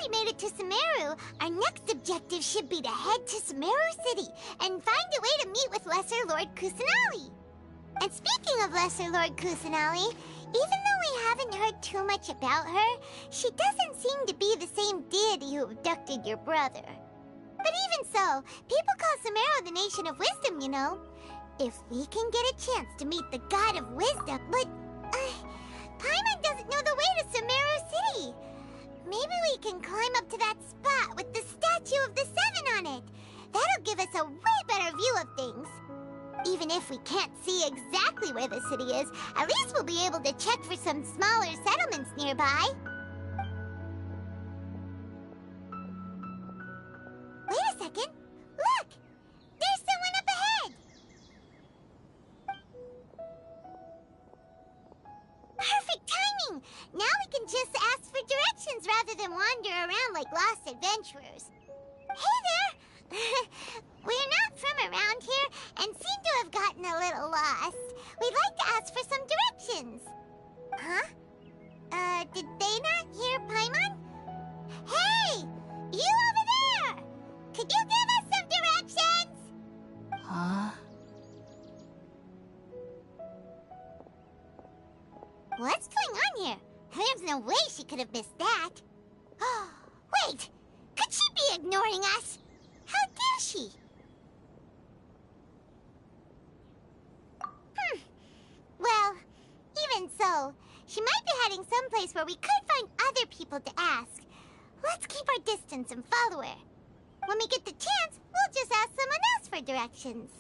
we made it to Sumeru, our next objective should be to head to Sumeru City and find a way to meet with Lesser Lord Kusanali. And speaking of Lesser Lord Kusanali, even though we haven't heard too much about her, she doesn't seem to be the same deity who abducted your brother. But even so, people call Sumeru the Nation of Wisdom, you know. If we can get a chance to meet the God of Wisdom, but Paimon doesn't know the way to Sumeru City. Maybe we can climb up to that spot with the statue of the Seven on it. That'll give us a way better view of things. Even if we can't see exactly where the city is, at least we'll be able to check for some smaller settlements nearby. Wait a second. Look! There's someone up ahead! Perfect timing! Now we can just ask for directions rather than wander around like lost adventurers. Hey there! We're not from around here and seem to have gotten a little lost. We'd like to ask for some directions. Huh? Did they not hear Paimon? Hey! You over there! Could you give us some directions? Huh? What's going on here? There's no way she could have missed that. Wait! Could she be ignoring us? How dare she? Well, even so, she might be heading someplace where we could find other people to ask. Let's keep our distance and follow her. When we get the chance, we'll just ask someone else for directions.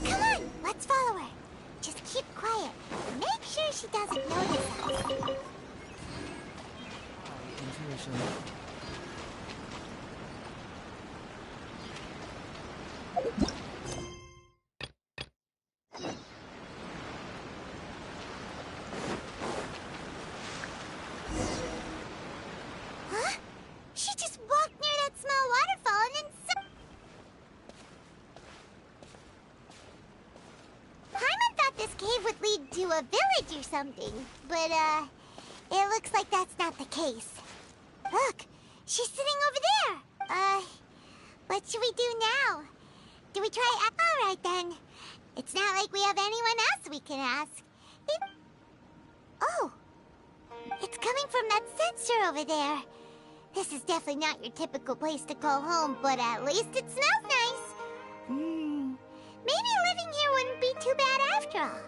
Come on, let's follow her. Just keep quiet. Make sure she doesn't notice us. Intuition. Huh? She just walked near that small waterfall and then Paimon thought this cave would lead to a village or something, but it looks like that's not the case. Look, she's sitting over there. What should we do now? Do we try? All right then. It's not like we have anyone else we can ask. Oh, it's coming from that sensor over there. This is definitely not your typical place to call home, but at least it smells nice. Maybe living here wouldn't be too bad after all.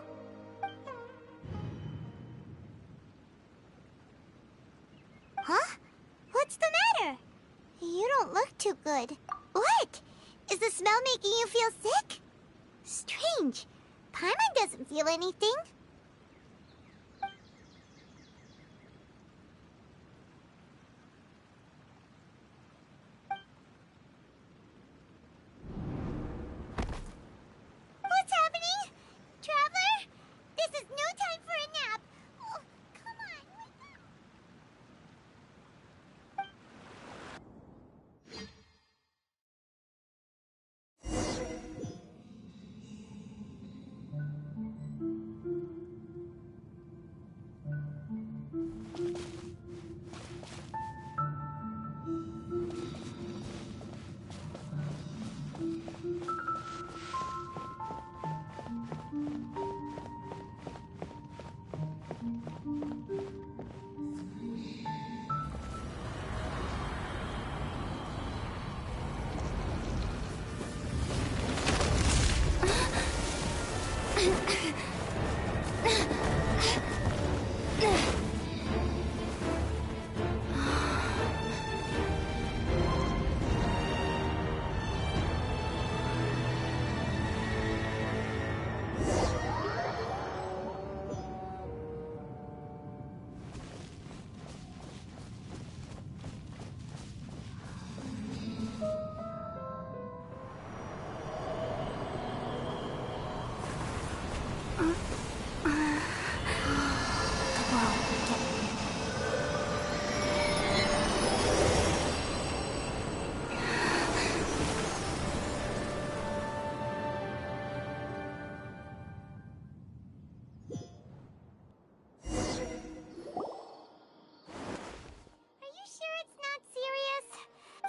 Huh? What's the matter? You don't look too good. What? Is the smell making you feel sick? Strange. Paimon doesn't feel anything. What's happening? Traveler? This is no time for a nap. Oh, come on, wake up.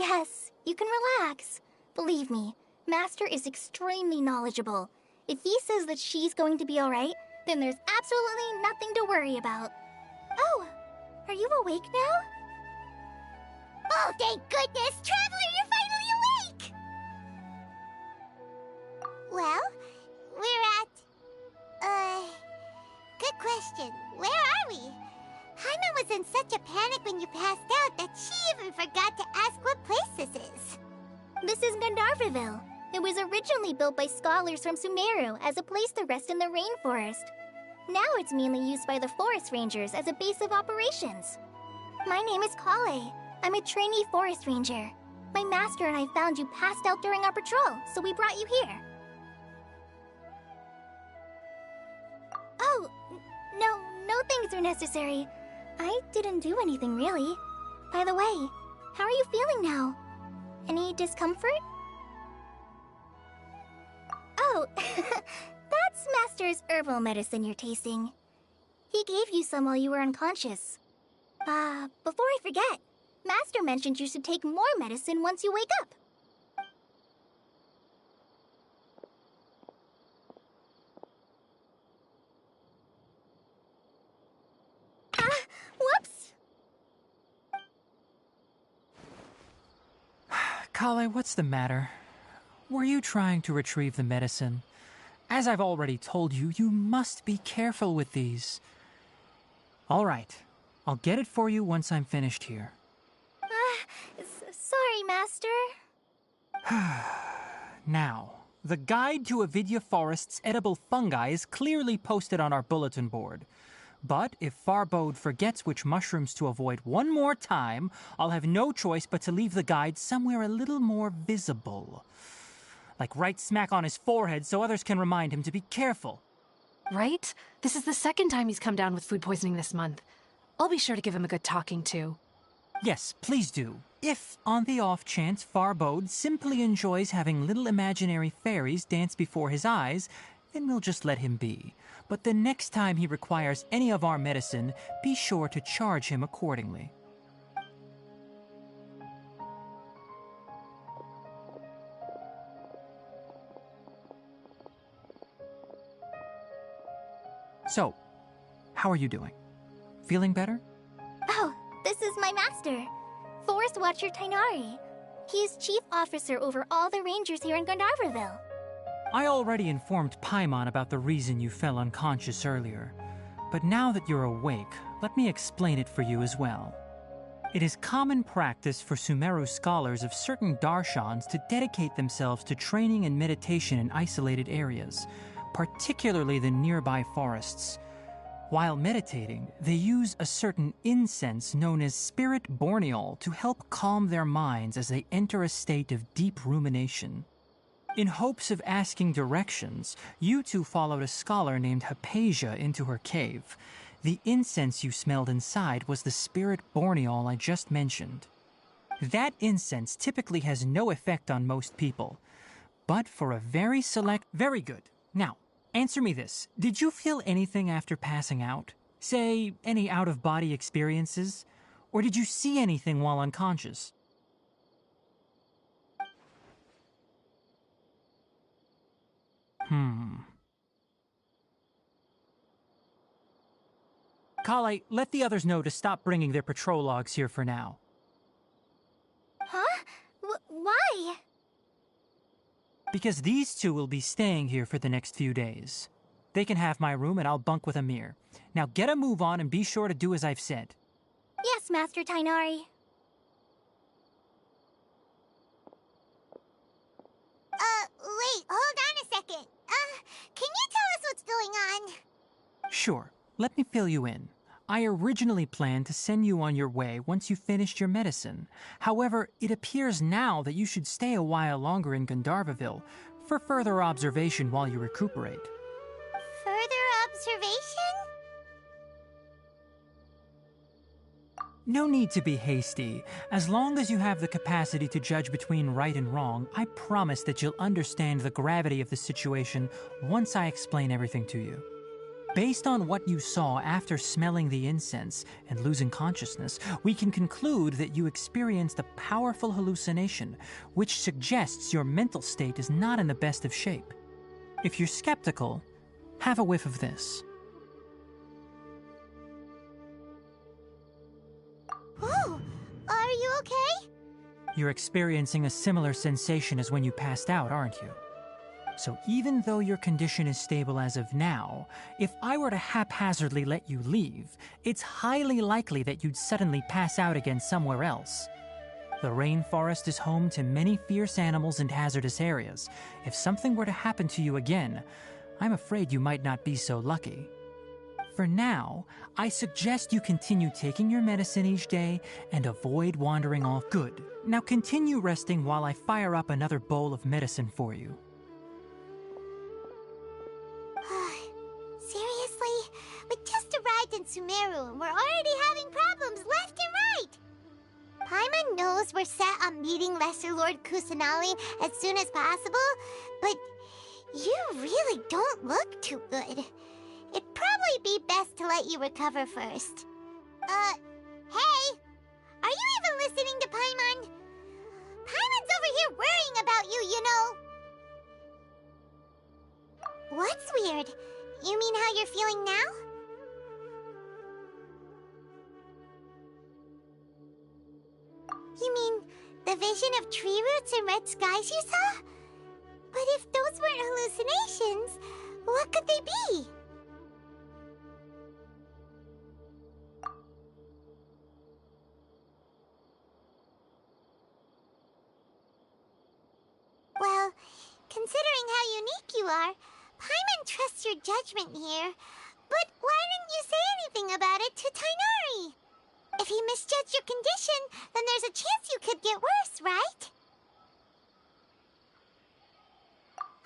Yes, you can relax. Believe me, Master is extremely knowledgeable. If he says that she's going to be alright, then there's absolutely nothing to worry about. Oh, are you awake now? Oh, thank goodness! Traveler, you're finally awake! Well, we're at... good question. Where are we? Paimon was in such a panic when you passed out that she even forgot to ask what place this is. This is Gandharvaville. It was originally built by scholars from Sumeru as a place to rest in the rainforest. Now it's mainly used by the forest rangers as a base of operations. My name is Kale. I'm a trainee forest ranger. My master and I found you passed out during our patrol, so we brought you here. Oh, no things are necessary. I didn't do anything, really. By the way, how are you feeling now? Any discomfort? Oh, that's Master's herbal medicine you're tasting. He gave you some while you were unconscious. Before I forget, Master mentioned you should take more medicine once you wake up. Whoops! Kale, what's the matter? Were you trying to retrieve the medicine? As I've already told you, you must be careful with these. All right, I'll get it for you once I'm finished here. Sorry, Master. Now, the guide to Avidya Forest's edible fungi is clearly posted on our bulletin board. But if Farbode forgets which mushrooms to avoid one more time, I'll have no choice but to leave the guide somewhere a little more visible. Like right smack on his forehead so others can remind him to be careful. Right? This is the second time he's come down with food poisoning this month. I'll be sure to give him a good talking to. Yes, please do. If, on the off chance, Farbode simply enjoys having little imaginary fairies dance before his eyes, then we'll just let him be. But the next time he requires any of our medicine, be sure to charge him accordingly. So, how are you doing? Feeling better? Oh, this is my master, Forest Watcher Tainari. He is chief officer over all the rangers here in Gandharvaville. I already informed Paimon about the reason you fell unconscious earlier. But now that you're awake, let me explain it for you as well. It is common practice for Sumeru scholars of certain darshans to dedicate themselves to training and meditation in isolated areas, particularly the nearby forests. While meditating, they use a certain incense known as spirit borneol to help calm their minds as they enter a state of deep rumination. In hopes of asking directions, you two followed a scholar named Hypatia into her cave. The incense you smelled inside was the spirit borneol I just mentioned. That incense typically has no effect on most people, but for a very select... Very good. Now, answer me this. Did you feel anything after passing out? Say, any out-of-body experiences? Or did you see anything while unconscious? Kale, let the others know to stop bringing their patrol logs here for now. Huh? Why? Because these two will be staying here for the next few days. They can have my room and I'll bunk with Amir. Now get a move on and be sure to do as I've said. Yes, Master Tainari. Wait, hold on a second. Can you tell us what's going on? Sure, let me fill you in. I originally planned to send you on your way once you finished your medicine. However, it appears now that you should stay a while longer in Gandharvaville for further observation while you recuperate. Further observation? No need to be hasty. As long as you have the capacity to judge between right and wrong, I promise that you'll understand the gravity of the situation once I explain everything to you. Based on what you saw after smelling the incense and losing consciousness, we can conclude that you experienced a powerful hallucination, which suggests your mental state is not in the best of shape. If you're skeptical, have a whiff of this. Whoa! Are you okay? You're experiencing a similar sensation as when you passed out, aren't you? So even though your condition is stable as of now, if I were to haphazardly let you leave, it's highly likely that you'd suddenly pass out again somewhere else. The rainforest is home to many fierce animals and hazardous areas. If something were to happen to you again, I'm afraid you might not be so lucky. For now, I suggest you continue taking your medicine each day and avoid wandering off. Good. Now continue resting while I fire up another bowl of medicine for you. Seriously? We just arrived in Sumeru and we're already having problems left and right! Paimon knows we're set on meeting Lesser Lord Kusanali as soon as possible, but you really don't look too good. It'd probably be best to let you recover first. Hey! Are you even listening to Paimon? Paimon's over here worrying about you, you know! What's weird? You mean how you're feeling now? You mean the vision of tree roots and red skies you saw? But if those weren't hallucinations, what could they be? Well, considering how unique you are, Paimon trusts your judgment here. But why didn't you say anything about it to Tighnari? If he misjudged your condition, then there's a chance you could get worse, right?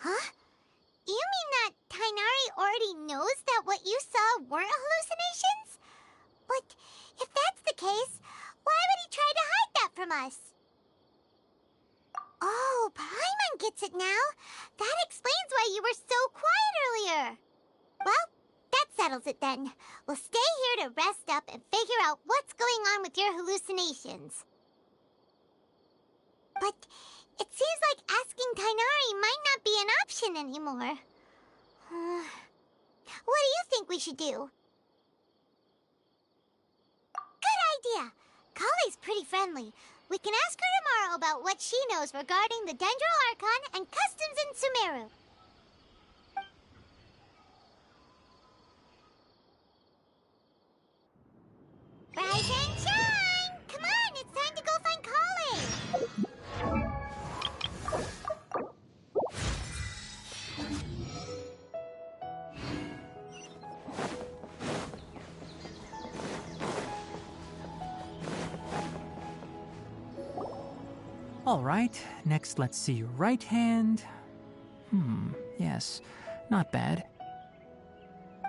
Huh? You mean that Tighnari already knows that what you saw weren't hallucinations? But if that's the case, why would he try to hide that from us? Oh, Paimon gets it now. That explains why you were so quiet earlier. Well, that settles it then. We'll stay here to rest up and figure out what's going on with your hallucinations. But it seems like asking Tighnari might not be an option anymore. What do you think we should do? Good idea. Kale's pretty friendly. We can ask her tomorrow about what she knows regarding the Dendro Archon and customs in Sumeru. Rise and shine! Come on, it's time to go find Kale! All right, next let's see your right hand. Yes, not bad.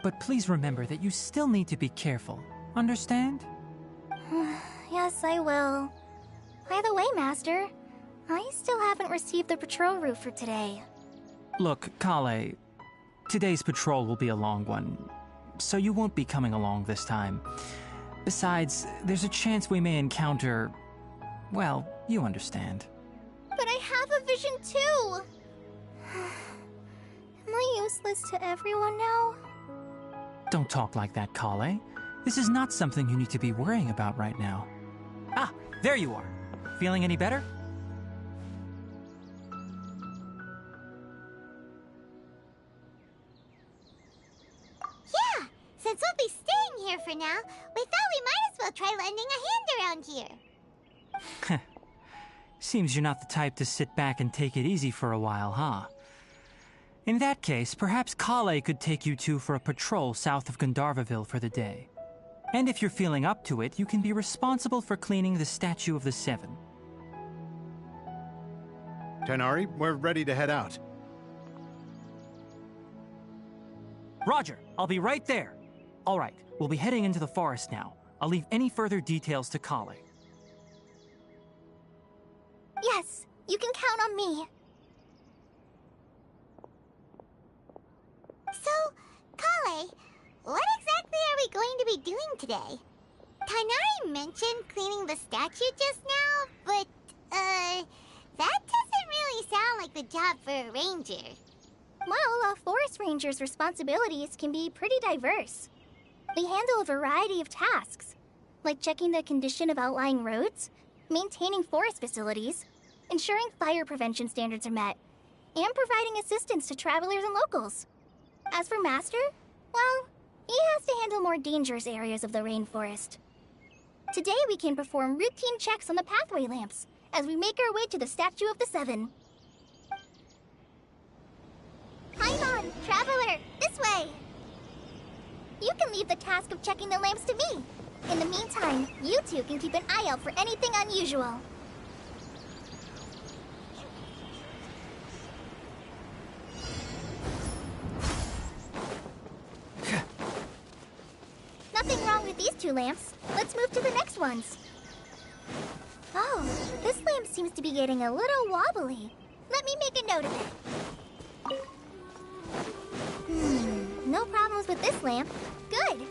But please remember that you still need to be careful. Understand? Yes, I will. By the way, Master, I still haven't received the patrol route for today. Look, Kale, today's patrol will be a long one, so you won't be coming along this time. Besides, there's a chance we may encounter... well, you understand. But I have a vision too! Am I useless to everyone now? Don't talk like that, Kale. This is not something you need to be worrying about right now. Ah, there you are. Feeling any better? Yeah, since we'll be staying here for now, we thought we might as well try lending a hand around here. Seems you're not the type to sit back and take it easy for a while, huh? In that case, perhaps Kale could take you two for a patrol south of Gandharvaville for the day. And if you're feeling up to it, you can be responsible for cleaning the Statue of the Seven. Tighnari, we're ready to head out. Roger, I'll be right there. All right, we'll be heading into the forest now. I'll leave any further details to Kale. Yes, you can count on me. So, Kale, what exactly are we going to be doing today? Tainari mentioned cleaning the statue just now, but, that doesn't really sound like the job for a ranger. Well, a forest ranger's responsibilities can be pretty diverse. They handle a variety of tasks, like checking the condition of outlying roads, maintaining forest facilities, ensuring fire prevention standards are met, and providing assistance to travelers and locals. As for Master, well, he has to handle more dangerous areas of the rainforest. Today we can perform routine checks on the pathway lamps as we make our way to the Statue of the Seven. Paimon, traveler, this way! You can leave the task of checking the lamps to me. In the meantime, you two can keep an eye out for anything unusual. Nothing wrong with these two lamps. Let's move to the next ones. Oh, this lamp seems to be getting a little wobbly. Let me make a note of it. No problems with this lamp. Good.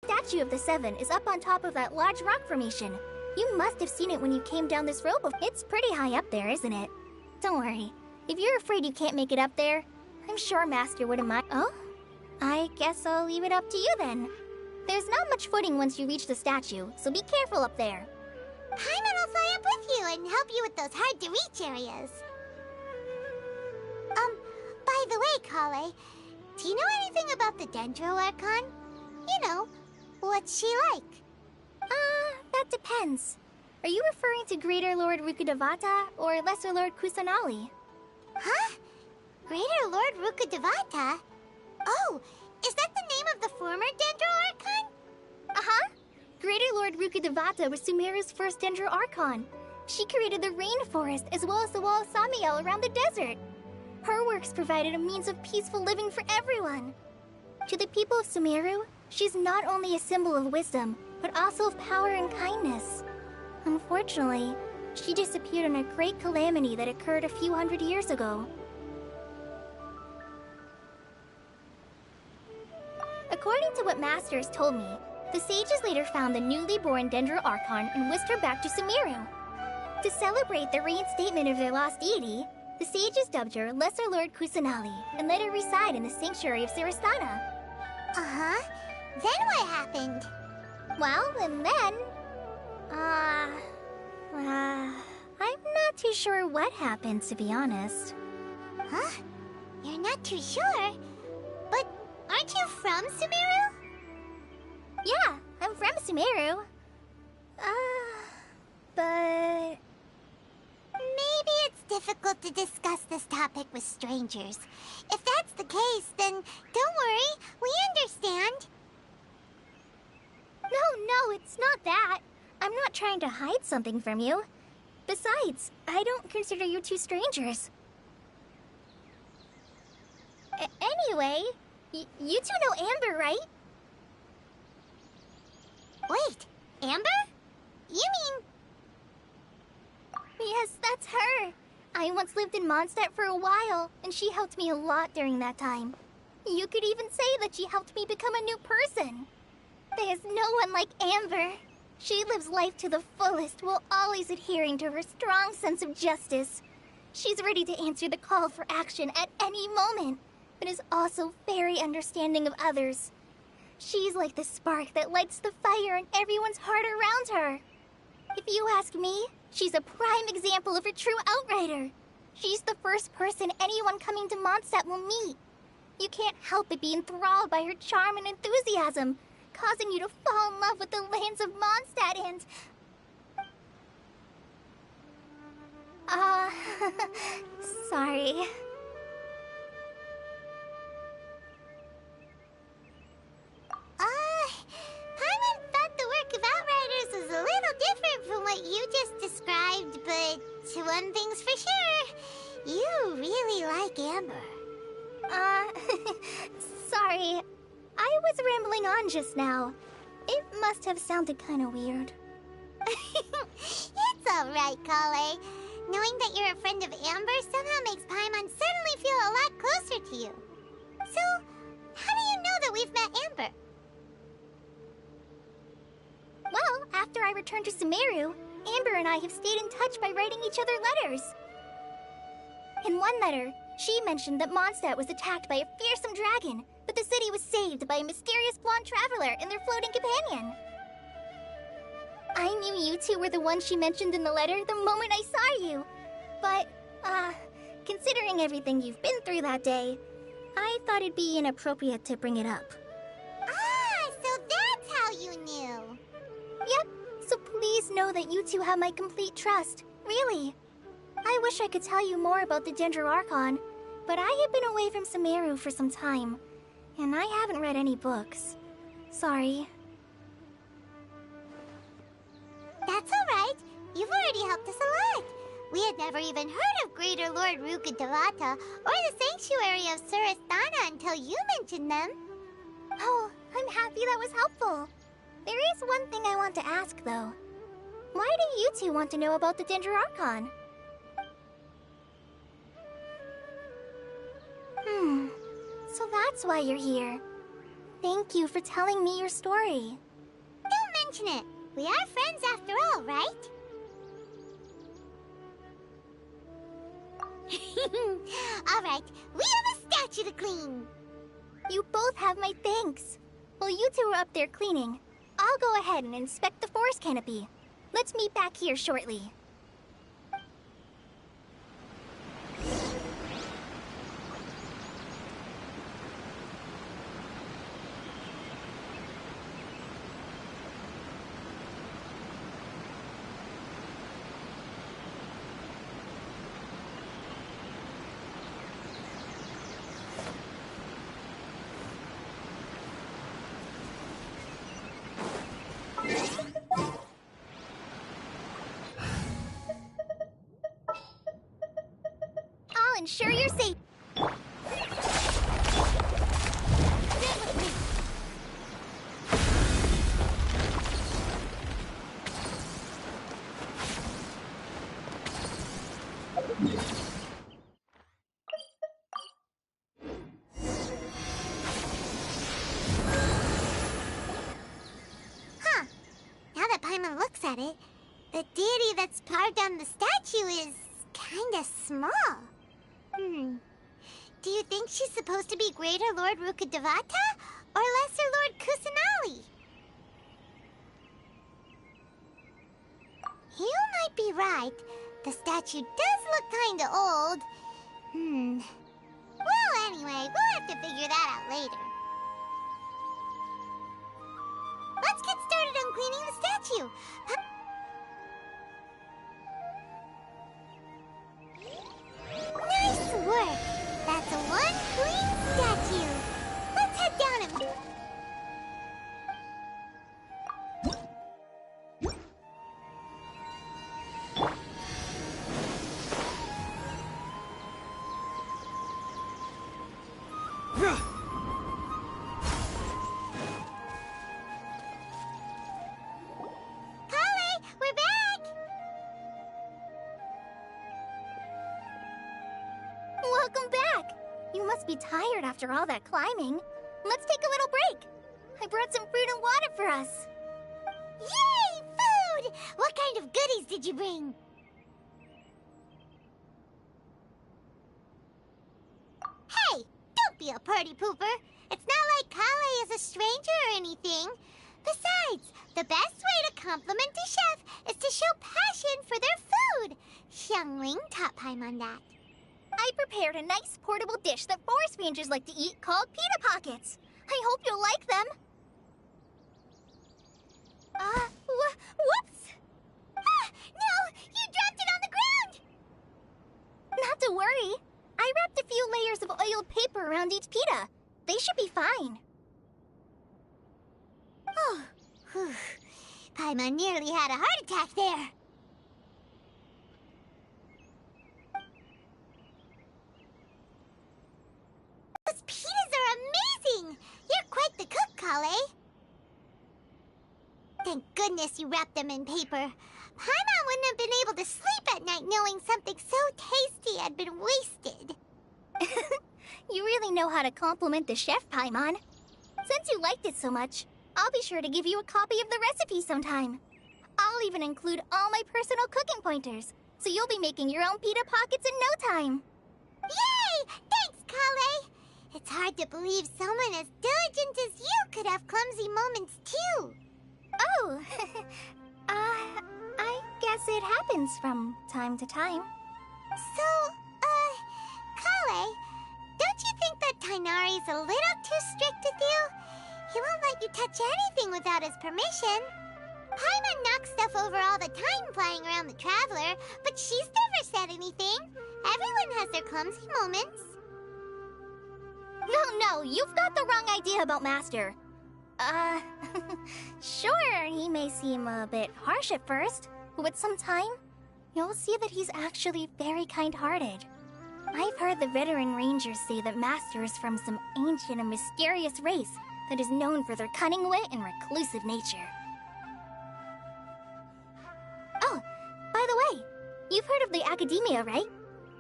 Statue of the Seven is up on top of that large rock formation. You must have seen it when you came down this rope. It's pretty high up there, isn't it? Don't worry. If you're afraid you can't make it up there, I'm sure Master wouldn't mind. Oh? I guess I'll leave it up to you then. There's not much footing once you reach the statue, so be careful up there. Paimon will fly up with you and help you with those hard-to-reach areas. By the way, Kale, do you know anything about the Dendro Archon? You know, what's she like? That depends. Are you referring to Greater Lord Rukkhadevata or Lesser Lord Kusanali? Huh? Greater Lord Rukkhadevata? Oh, is that the name of the former Dendro Archon? Uh-huh. Greater Lord Rukkhadevata was Sumeru's first Dendro Archon. She created the rainforest as well as the wall of Samiel around the desert. Her works provided a means of peaceful living for everyone. To the people of Sumeru, she's not only a symbol of wisdom, but also of power and kindness. Unfortunately, she disappeared in a great calamity that occurred a few hundred years ago. According to what Master has told me, the sages later found the newly born Dendro Archon and whisked her back to Sumeru. To celebrate the reinstatement of their lost deity, the sages dubbed her Lesser Lord Kusanali and let her reside in the sanctuary of Sarastana. Uh-huh. Then what happened? Well, and then... I'm not too sure what happened, to be honest. Huh? You're not too sure? But aren't you from Sumeru? Yeah, I'm from Sumeru. But... Maybe it's difficult to discuss this topic with strangers. If that's the case, then don't worry, we understand. No, it's not that. I'm not trying to hide something from you. Besides, I don't consider you two strangers. Anyway, you two know Amber, right? Wait, Amber? You mean... Yes, that's her. I once lived in Mondstadt for a while, and she helped me a lot during that time. You could even say that she helped me become a new person. There's no one like Amber. She lives life to the fullest while always adhering to her strong sense of justice. She's ready to answer the call for action at any moment, but is also very understanding of others. She's like the spark that lights the fire in everyone's heart around her. If you ask me, she's a prime example of a true outrider. She's the first person anyone coming to Mondstadt will meet. You can't help but be enthralled by her charm and enthusiasm, causing you to fall in love with the lands of Mondstadt and... sorry. Paimon thought the work of Outriders was a little different from what you just described, but one thing's for sure, you really like Amber. Sorry. I was rambling on just now. It must have sounded kind of weird. It's all right, Kale. Knowing that you're a friend of Amber somehow makes Paimon suddenly feel a lot closer to you. So, how do you know that we've met Amber? Well, after I returned to Sumeru, Amber and I have stayed in touch by writing each other letters. In one letter, she mentioned that Mondstadt was attacked by a fearsome dragon, but the city was saved by a mysterious blonde traveler and their floating companion. I knew you two were the ones she mentioned in the letter the moment I saw you. But, considering everything you've been through that day, I thought it'd be inappropriate to bring it up. Ah, so that's how you knew. Yep, so please know that you two have my complete trust, really. I wish I could tell you more about the Ginger Archon, but I have been away from Sumeru for some time, and I haven't read any books. Sorry. That's all right. You've already helped us a lot. We had never even heard of Greater Lord Rukkhadevata or the Sanctuary of Surasthana until you mentioned them. Oh, I'm happy that was helpful. There is one thing I want to ask, though. Why do you two want to know about the Ginger Archon? So that's why you're here. Thank you for telling me your story. Don't mention it. We are friends after all, right? All right, we have a statue to clean. You both have my thanks. While you two are up there cleaning, I'll go ahead and inspect the forest canopy. Let's meet back here shortly. I'll ensure you're safe. Huh. Now that Paimon looks at it, the deity that's carved on the statue is kinda small. Do you think she's supposed to be Greater Lord Rukkhadevata or Lesser Lord Kusanali? You might be right. The statue does look kinda old. Well, anyway, we'll have to figure that out later. Let's get started on cleaning the statue. Nice work! That's one clean statue. Let's head down and... Kale, we're back! Welcome back! You must be tired after all that climbing. Let's take a little break. I brought some fruit and water for us. Yay! Food! What kind of goodies did you bring? Hey! Don't be a party pooper! It's not like Kale is a stranger or anything. Besides, the best way to compliment a chef is to show passion for their food. Xiangling taught Paimon that. I prepared a nice portable dish that forest rangers like to eat called pita pockets. I hope you'll like them. Whoops! Ah! No! You dropped it on the ground! Not to worry. I wrapped a few layers of oiled paper around each pita. They should be fine. Oh, whew. Paimon nearly had a heart attack there. Those pitas are amazing! You're quite the cook, Kale. Thank goodness goodness you wrapped them in paper. Paimon wouldn't have been able to sleep at night knowing something so tasty had been wasted. You really know how to compliment the chef, Paimon. Since you liked it so much, I'll be sure to give you a copy of the recipe sometime. I'll even include all my personal cooking pointers, so you'll be making your own pita pockets in no time. Yay! Thanks, Kale! It's hard to believe someone as diligent as you could have clumsy moments, too. Oh, I guess it happens from time to time. So, Kale, don't you think that Tainari's a little too strict with you? He won't let you touch anything without his permission. Paimon knocks stuff over all the time flying around the Traveler, but she's never said anything. Everyone has their clumsy moments. No, you've got the wrong idea about Master. Sure, he may seem a bit harsh at first, but with some time, you'll see that he's actually very kind-hearted. I've heard the veteran rangers say that Master is from some ancient and mysterious race that is known for their cunning wit and reclusive nature. Oh, by the way, you've heard of the Academia, right?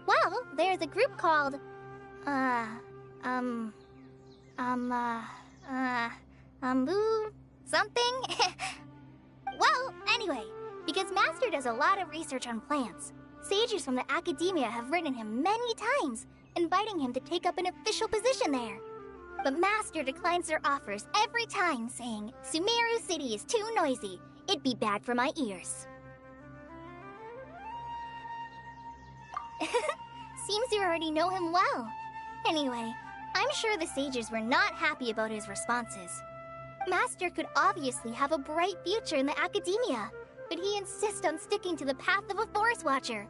Well, there's a group called, something? Well, anyway, because Master does a lot of research on plants, sages from the Academia have written him many times, inviting him to take up an official position there. But Master declines their offers every time, saying, Sumeru City is too noisy. It'd be bad for my ears. Seems you already know him well. Anyway, I'm sure the sages were not happy about his responses. Master could obviously have a bright future in the Academia, but he insists on sticking to the path of a forest watcher.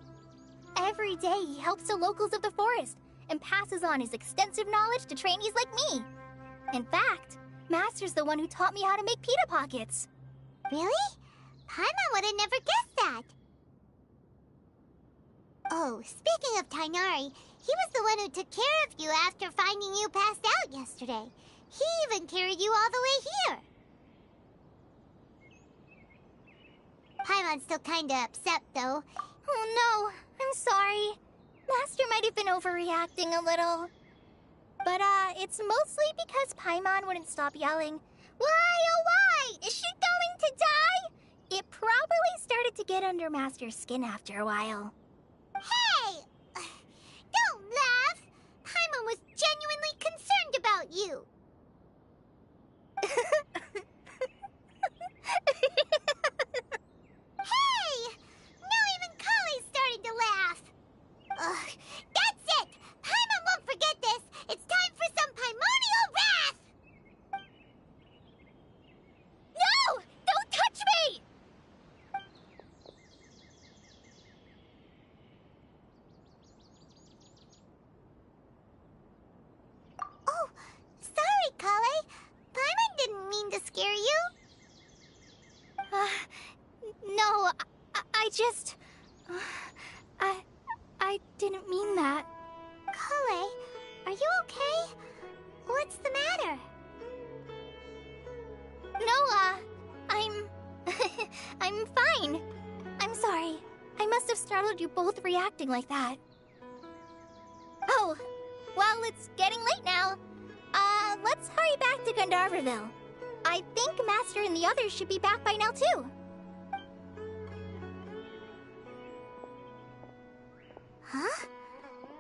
Every day he helps the locals of the forest and passes on his extensive knowledge to trainees like me. In fact, Master's the one who taught me how to make pita pockets. Really? Paimon would have never guessed that. Oh, speaking of Tainari, he was the one who took care of you after finding you passed out yesterday. He even carried you all the way here. Paimon's still kinda upset, though. Oh no, I'm sorry. Master might have been overreacting a little. But, it's mostly because Paimon wouldn't stop yelling, Why, oh why? Is she going to die? It probably started to get under Master's skin after a while. Hey! Don't laugh! Paimon was genuinely concerned about you. Hey! Now even Kale's starting to laugh. Ugh, that's it! Paimon won't forget this! It's time for some Paimonial wrath! No! Don't touch me! Oh, sorry, Kale. Paimon didn't mean to scare you. No, I just... I didn't mean that. Kale, are you okay? What's the matter? No, I'm fine. I'm sorry. I must have startled you both reacting like that. Oh, well, it's getting late now. Let's hurry back to Gandharville. I think Master and the others should be back by now, too. Huh?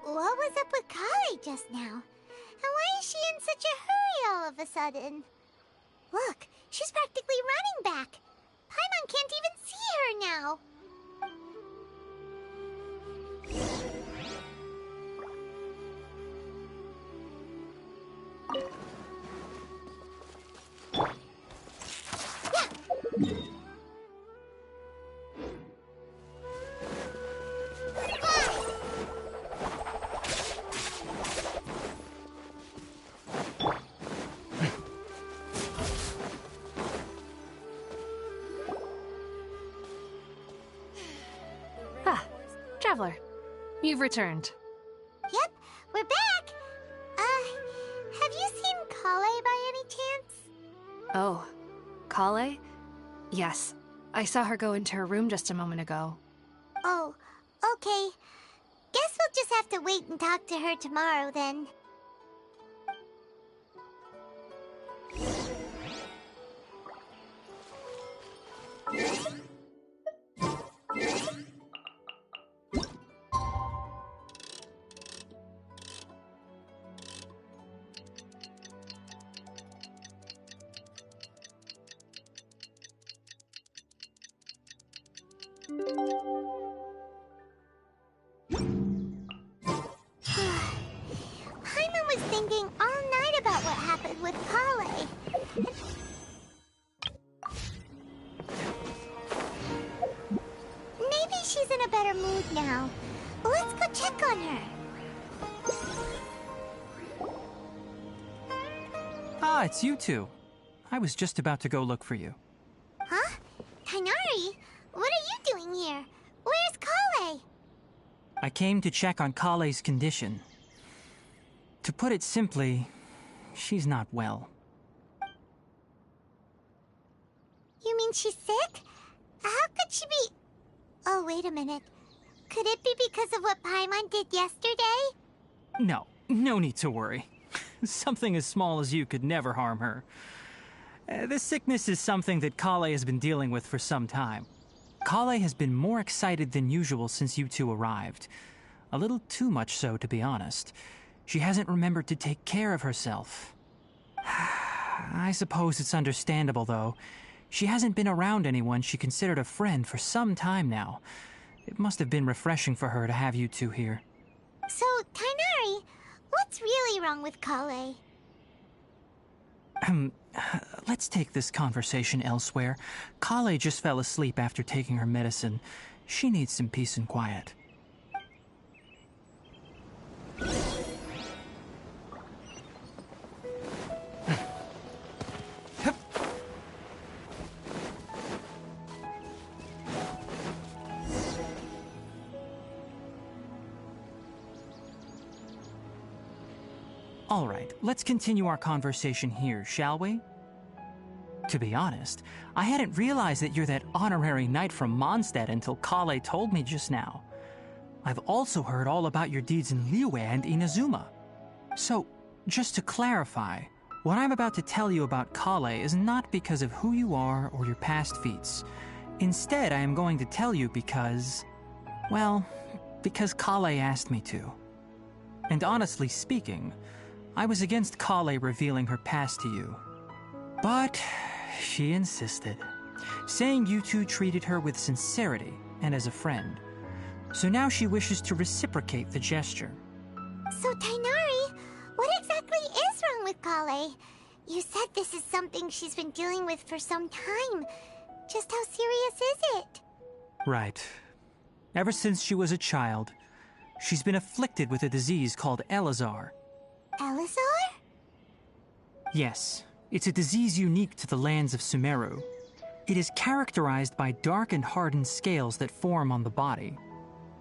What was up with Kale just now? And why is she in such a hurry all of a sudden? Look, she's practically running back. Paimon can't even see her now. Traveler, you've returned. Yep, we're back. Have you seen Kale by any chance? Oh, Kale? Yes, I saw her go into her room just a moment ago. Oh, okay. Guess we'll just have to wait and talk to her tomorrow then. Paimon was thinking all night about what happened with Kale. Maybe she's in a better mood now. Let's go check on her. Ah, it's you two. I was just about to go look for you. Huh? Tighnari? What are you doing here? Where's Kale? I came to check on Kale's condition. To put it simply, she's not well. You mean she's sick? How could she be... Oh, wait a minute. Could it be because of what Paimon did yesterday? No need to worry. Something as small as you could never harm her. This sickness is something that Kale has been dealing with for some time. Kale has been more excited than usual since you two arrived. A little too much so, to be honest. She hasn't remembered to take care of herself. I suppose it's understandable, though. She hasn't been around anyone she considered a friend for some time now. It must have been refreshing for her to have you two here. So, Tighnari, what's really wrong with Kale? Let's take this conversation elsewhere. Kale just fell asleep after taking her medicine. She needs some peace and quiet. All right, let's continue our conversation here, shall we? To be honest, I hadn't realized that you're that honorary knight from Mondstadt until Kale told me just now. I've also heard all about your deeds in Liyue and Inazuma. So, just to clarify, what I'm about to tell you about Kale is not because of who you are or your past feats. Instead, I am going to tell you because... well, because Kale asked me to. And honestly speaking, I was against Kale revealing her past to you. But she insisted, saying you two treated her with sincerity and as a friend. So now she wishes to reciprocate the gesture. So, Tighnari, what exactly is wrong with Kale? You said this is something she's been dealing with for some time. Just how serious is it? Right. Ever since she was a child, she's been afflicted with a disease called Elazar. Elazar? Yes, it's a disease unique to the lands of Sumeru. It is characterized by dark and hardened scales that form on the body.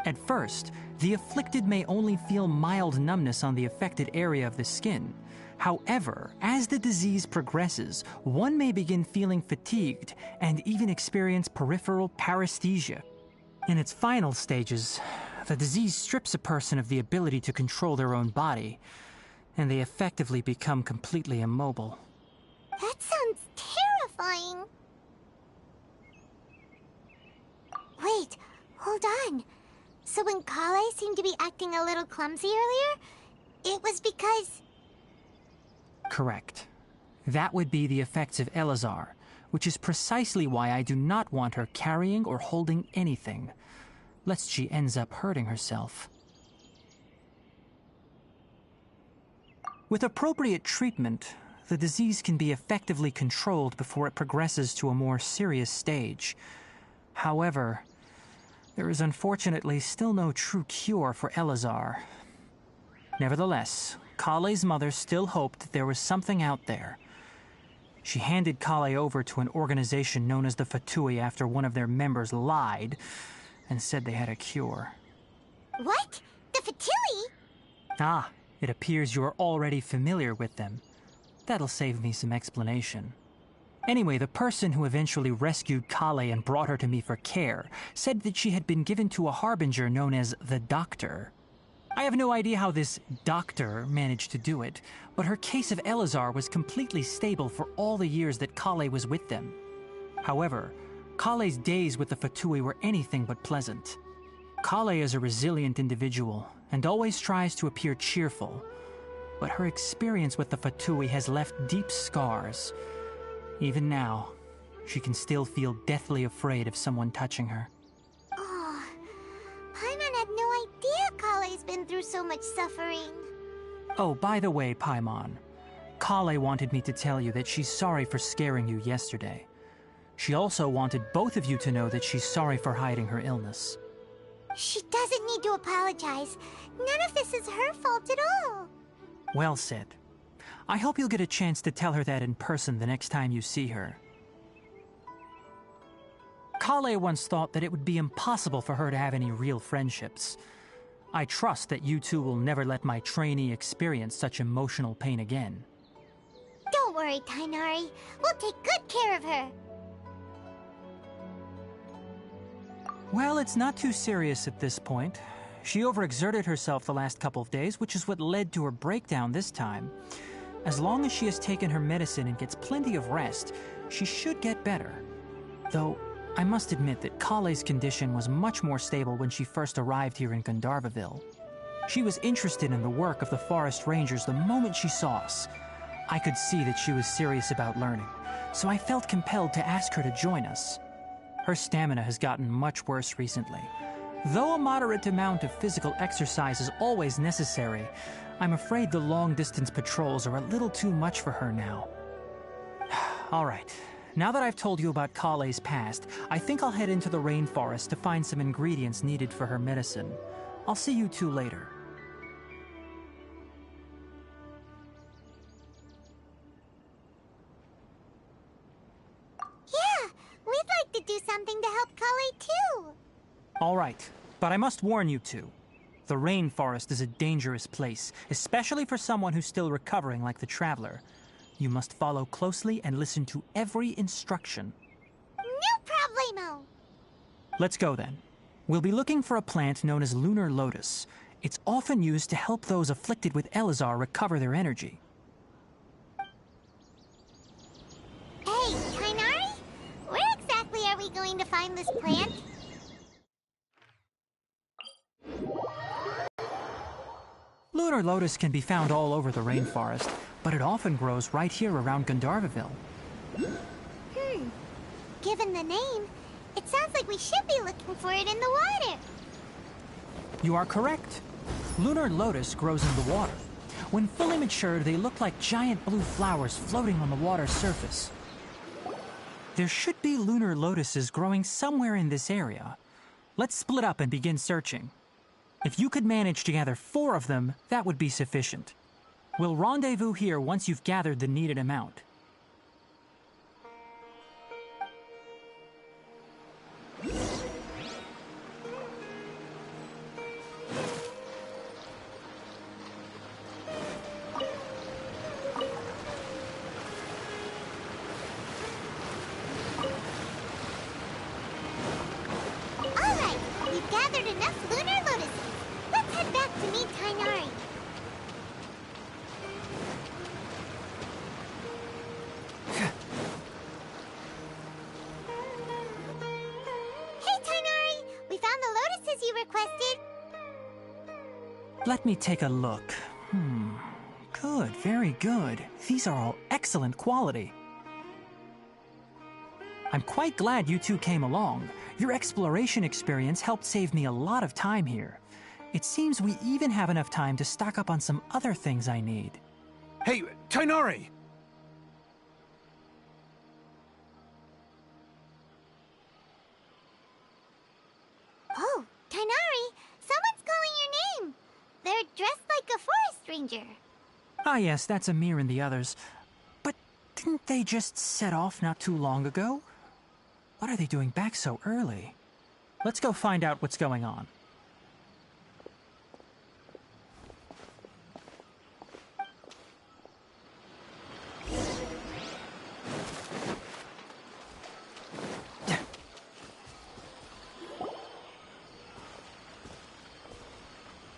At first, the afflicted may only feel mild numbness on the affected area of the skin. However, as the disease progresses, one may begin feeling fatigued and even experience peripheral paresthesia. In its final stages, the disease strips a person of the ability to control their own body, and they effectively become completely immobile. That sounds terrifying. Wait, hold on. So when Kale seemed to be acting a little clumsy earlier, it was because... Correct. That would be the effects of Elazar, which is precisely why I do not want her carrying or holding anything, lest she ends up hurting herself. With appropriate treatment, the disease can be effectively controlled before it progresses to a more serious stage. However, there is unfortunately still no true cure for Elazar. Nevertheless, Kale's mother still hoped that there was something out there. She handed Kale over to an organization known as the Fatui after one of their members lied and said they had a cure. What? The Fatui? Ah, it appears you are already familiar with them. That'll save me some explanation. Anyway, the person who eventually rescued Kale and brought her to me for care said that she had been given to a harbinger known as the Doctor. I have no idea how this doctor managed to do it, but her case of Elazar was completely stable for all the years that Kale was with them. However, Kale's days with the Fatui were anything but pleasant. Kale is a resilient individual and always tries to appear cheerful, but her experience with the Fatui has left deep scars. Even now, she can still feel deathly afraid of someone touching her. Oh, Paimon had no idea Kale's been through so much suffering. Oh, by the way, Paimon, Kale wanted me to tell you that she's sorry for scaring you yesterday. She also wanted both of you to know that she's sorry for hiding her illness. She doesn't need to apologize. None of this is her fault at all. Well said. I hope you'll get a chance to tell her that in person the next time you see her. Kale once thought that it would be impossible for her to have any real friendships. I trust that you two will never let my trainee experience such emotional pain again. Don't worry, Tainari. We'll take good care of her. Well, it's not too serious at this point. She overexerted herself the last couple of days, which is what led to her breakdown this time. As long as she has taken her medicine and gets plenty of rest, she should get better. Though, I must admit that Kale's condition was much more stable when she first arrived here in Gandharvaville. She was interested in the work of the forest rangers the moment she saw us. I could see that she was serious about learning, so I felt compelled to ask her to join us. Her stamina has gotten much worse recently. Though a moderate amount of physical exercise is always necessary, I'm afraid the long-distance patrols are a little too much for her now. All right, now that I've told you about Kale's past, I think I'll head into the rainforest to find some ingredients needed for her medicine. I'll see you two later. Yeah, we'd like to do something to help Kale too. All right, but I must warn you two. The rainforest is a dangerous place, especially for someone who's still recovering like the Traveler. You must follow closely and listen to every instruction. No problemo. Let's go then. We'll be looking for a plant known as lunar lotus. It's often used to help those afflicted with Elazar recover their energy. Hey, Tainari? Where exactly are we going to find this plant? Lunar lotus can be found all over the rainforest, but it often grows right here around Gandharvaville. Given the name, it sounds like we should be looking for it in the water. You are correct. Lunar lotus grows in the water. When fully matured, they look like giant blue flowers floating on the water's surface. There should be lunar lotuses growing somewhere in this area. Let's split up and begin searching. If you could manage to gather 4 of them, that would be sufficient. We'll rendezvous here once you've gathered the needed amount. All right, we've gathered enough lunar lotuses. Let's head back to meet Tainari. Hey, Tainari! We found the lotuses you requested. Let me take a look. Good, very good. These are all excellent quality. I'm quite glad you two came along. Your exploration experience helped save me a lot of time here. It seems we even have enough time to stock up on some other things I need. Hey, Tainari! Oh, Tainari! Someone's calling your name! They're dressed like a forest ranger. Ah yes, that's Amir and the others. But didn't they just set off not too long ago? What are they doing back so early? Let's go find out what's going on.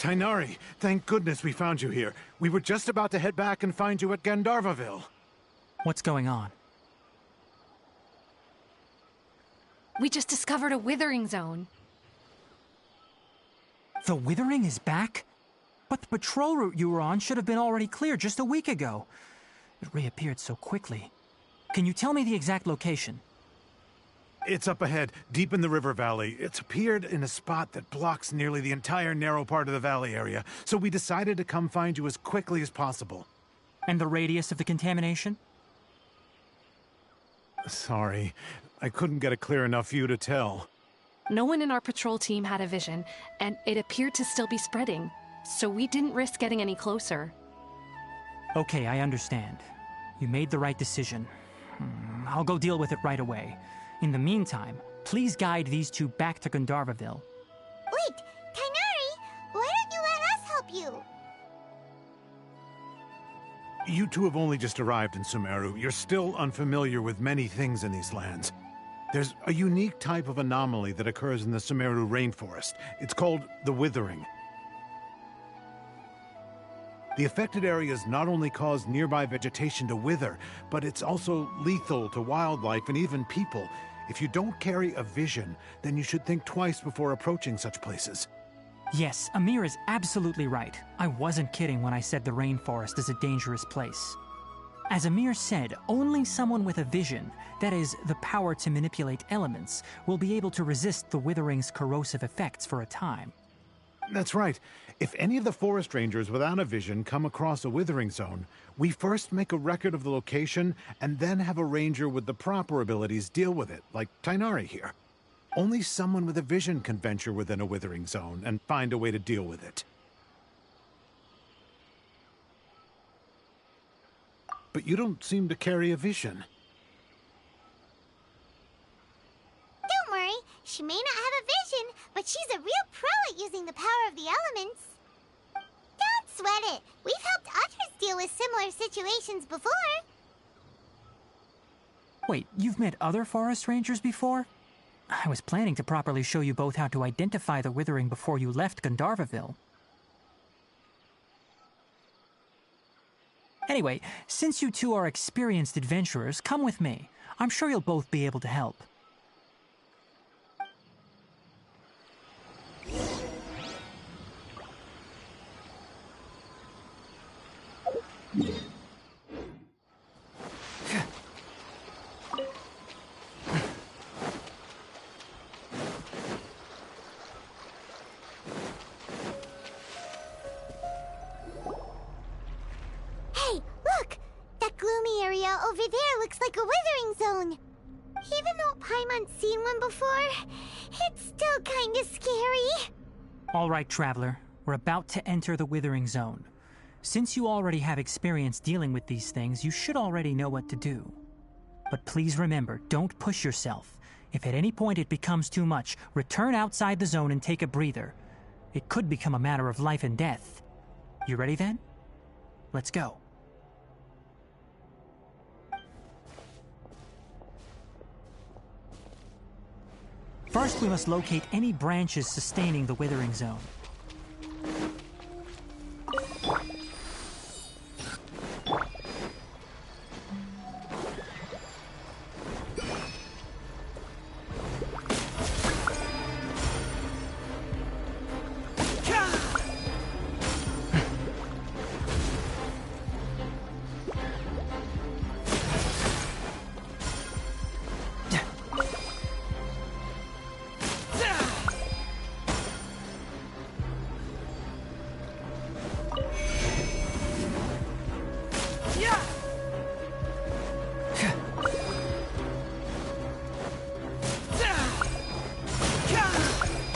Tainari, thank goodness we found you here. We were just about to head back and find you at Gandharvaville. What's going on? We just discovered a withering zone. The withering is back? But the patrol route you were on should have been already clear just a week ago. It reappeared so quickly. Can you tell me the exact location? It's up ahead, deep in the river valley. It's appeared in a spot that blocks nearly the entire narrow part of the valley area, so we decided to come find you as quickly as possible. And the radius of the contamination? Sorry, I couldn't get a clear enough view to tell. No one in our patrol team had a vision, and it appeared to still be spreading, so we didn't risk getting any closer. Okay, I understand. You made the right decision. I'll go deal with it right away. In the meantime, please guide these two back to Gandharvaville. Wait, Tainari, why don't you let us help you? You two have only just arrived in Sumeru. You're still unfamiliar with many things in these lands. There's a unique type of anomaly that occurs in the Sumeru rainforest. It's called the withering. The affected areas not only cause nearby vegetation to wither, but it's also lethal to wildlife and even people. If you don't carry a vision, then you should think twice before approaching such places. Yes, Amir is absolutely right. I wasn't kidding when I said the rainforest is a dangerous place. As Amir said, only someone with a vision, that is, the power to manipulate elements, will be able to resist the withering's corrosive effects for a time. That's right. If any of the forest rangers without a vision come across a withering zone, we first make a record of the location and then have a ranger with the proper abilities deal with it, like Tainari here. Only someone with a vision can venture within a withering zone and find a way to deal with it. But you don't seem to carry a vision. Don't worry, she may not have a vision, but she's a real pro at using the power of the elements. Don't sweat it. We've helped others deal with similar situations before. Wait, you've met other forest rangers before? I was planning to properly show you both how to identify the withering before you left Gandharvaville. Anyway, since you two are experienced adventurers, come with me. I'm sure you'll both be able to help. Hey, look! That gloomy area over there looks like a withering zone. Even though Paimon's seen one before, it's still kinda scary. All right, Traveler. We're about to enter the withering zone. Since you already have experience dealing with these things, you should already know what to do. But please remember, don't push yourself. If at any point it becomes too much, return outside the zone and take a breather. It could become a matter of life and death. You ready then? Let's go. First, we must locate any branches sustaining the withering zone.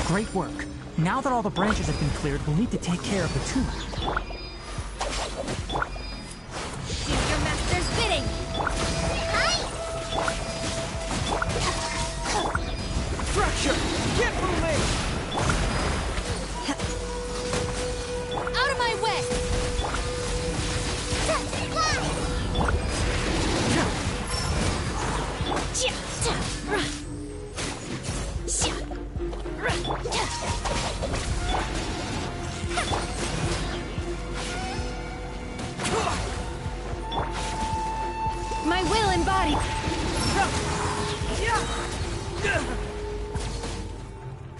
Great work. Now that all the branches have been cleared, we'll need to take care of the tube. Do your master's bidding! Fracture! Get moving! Out of my way!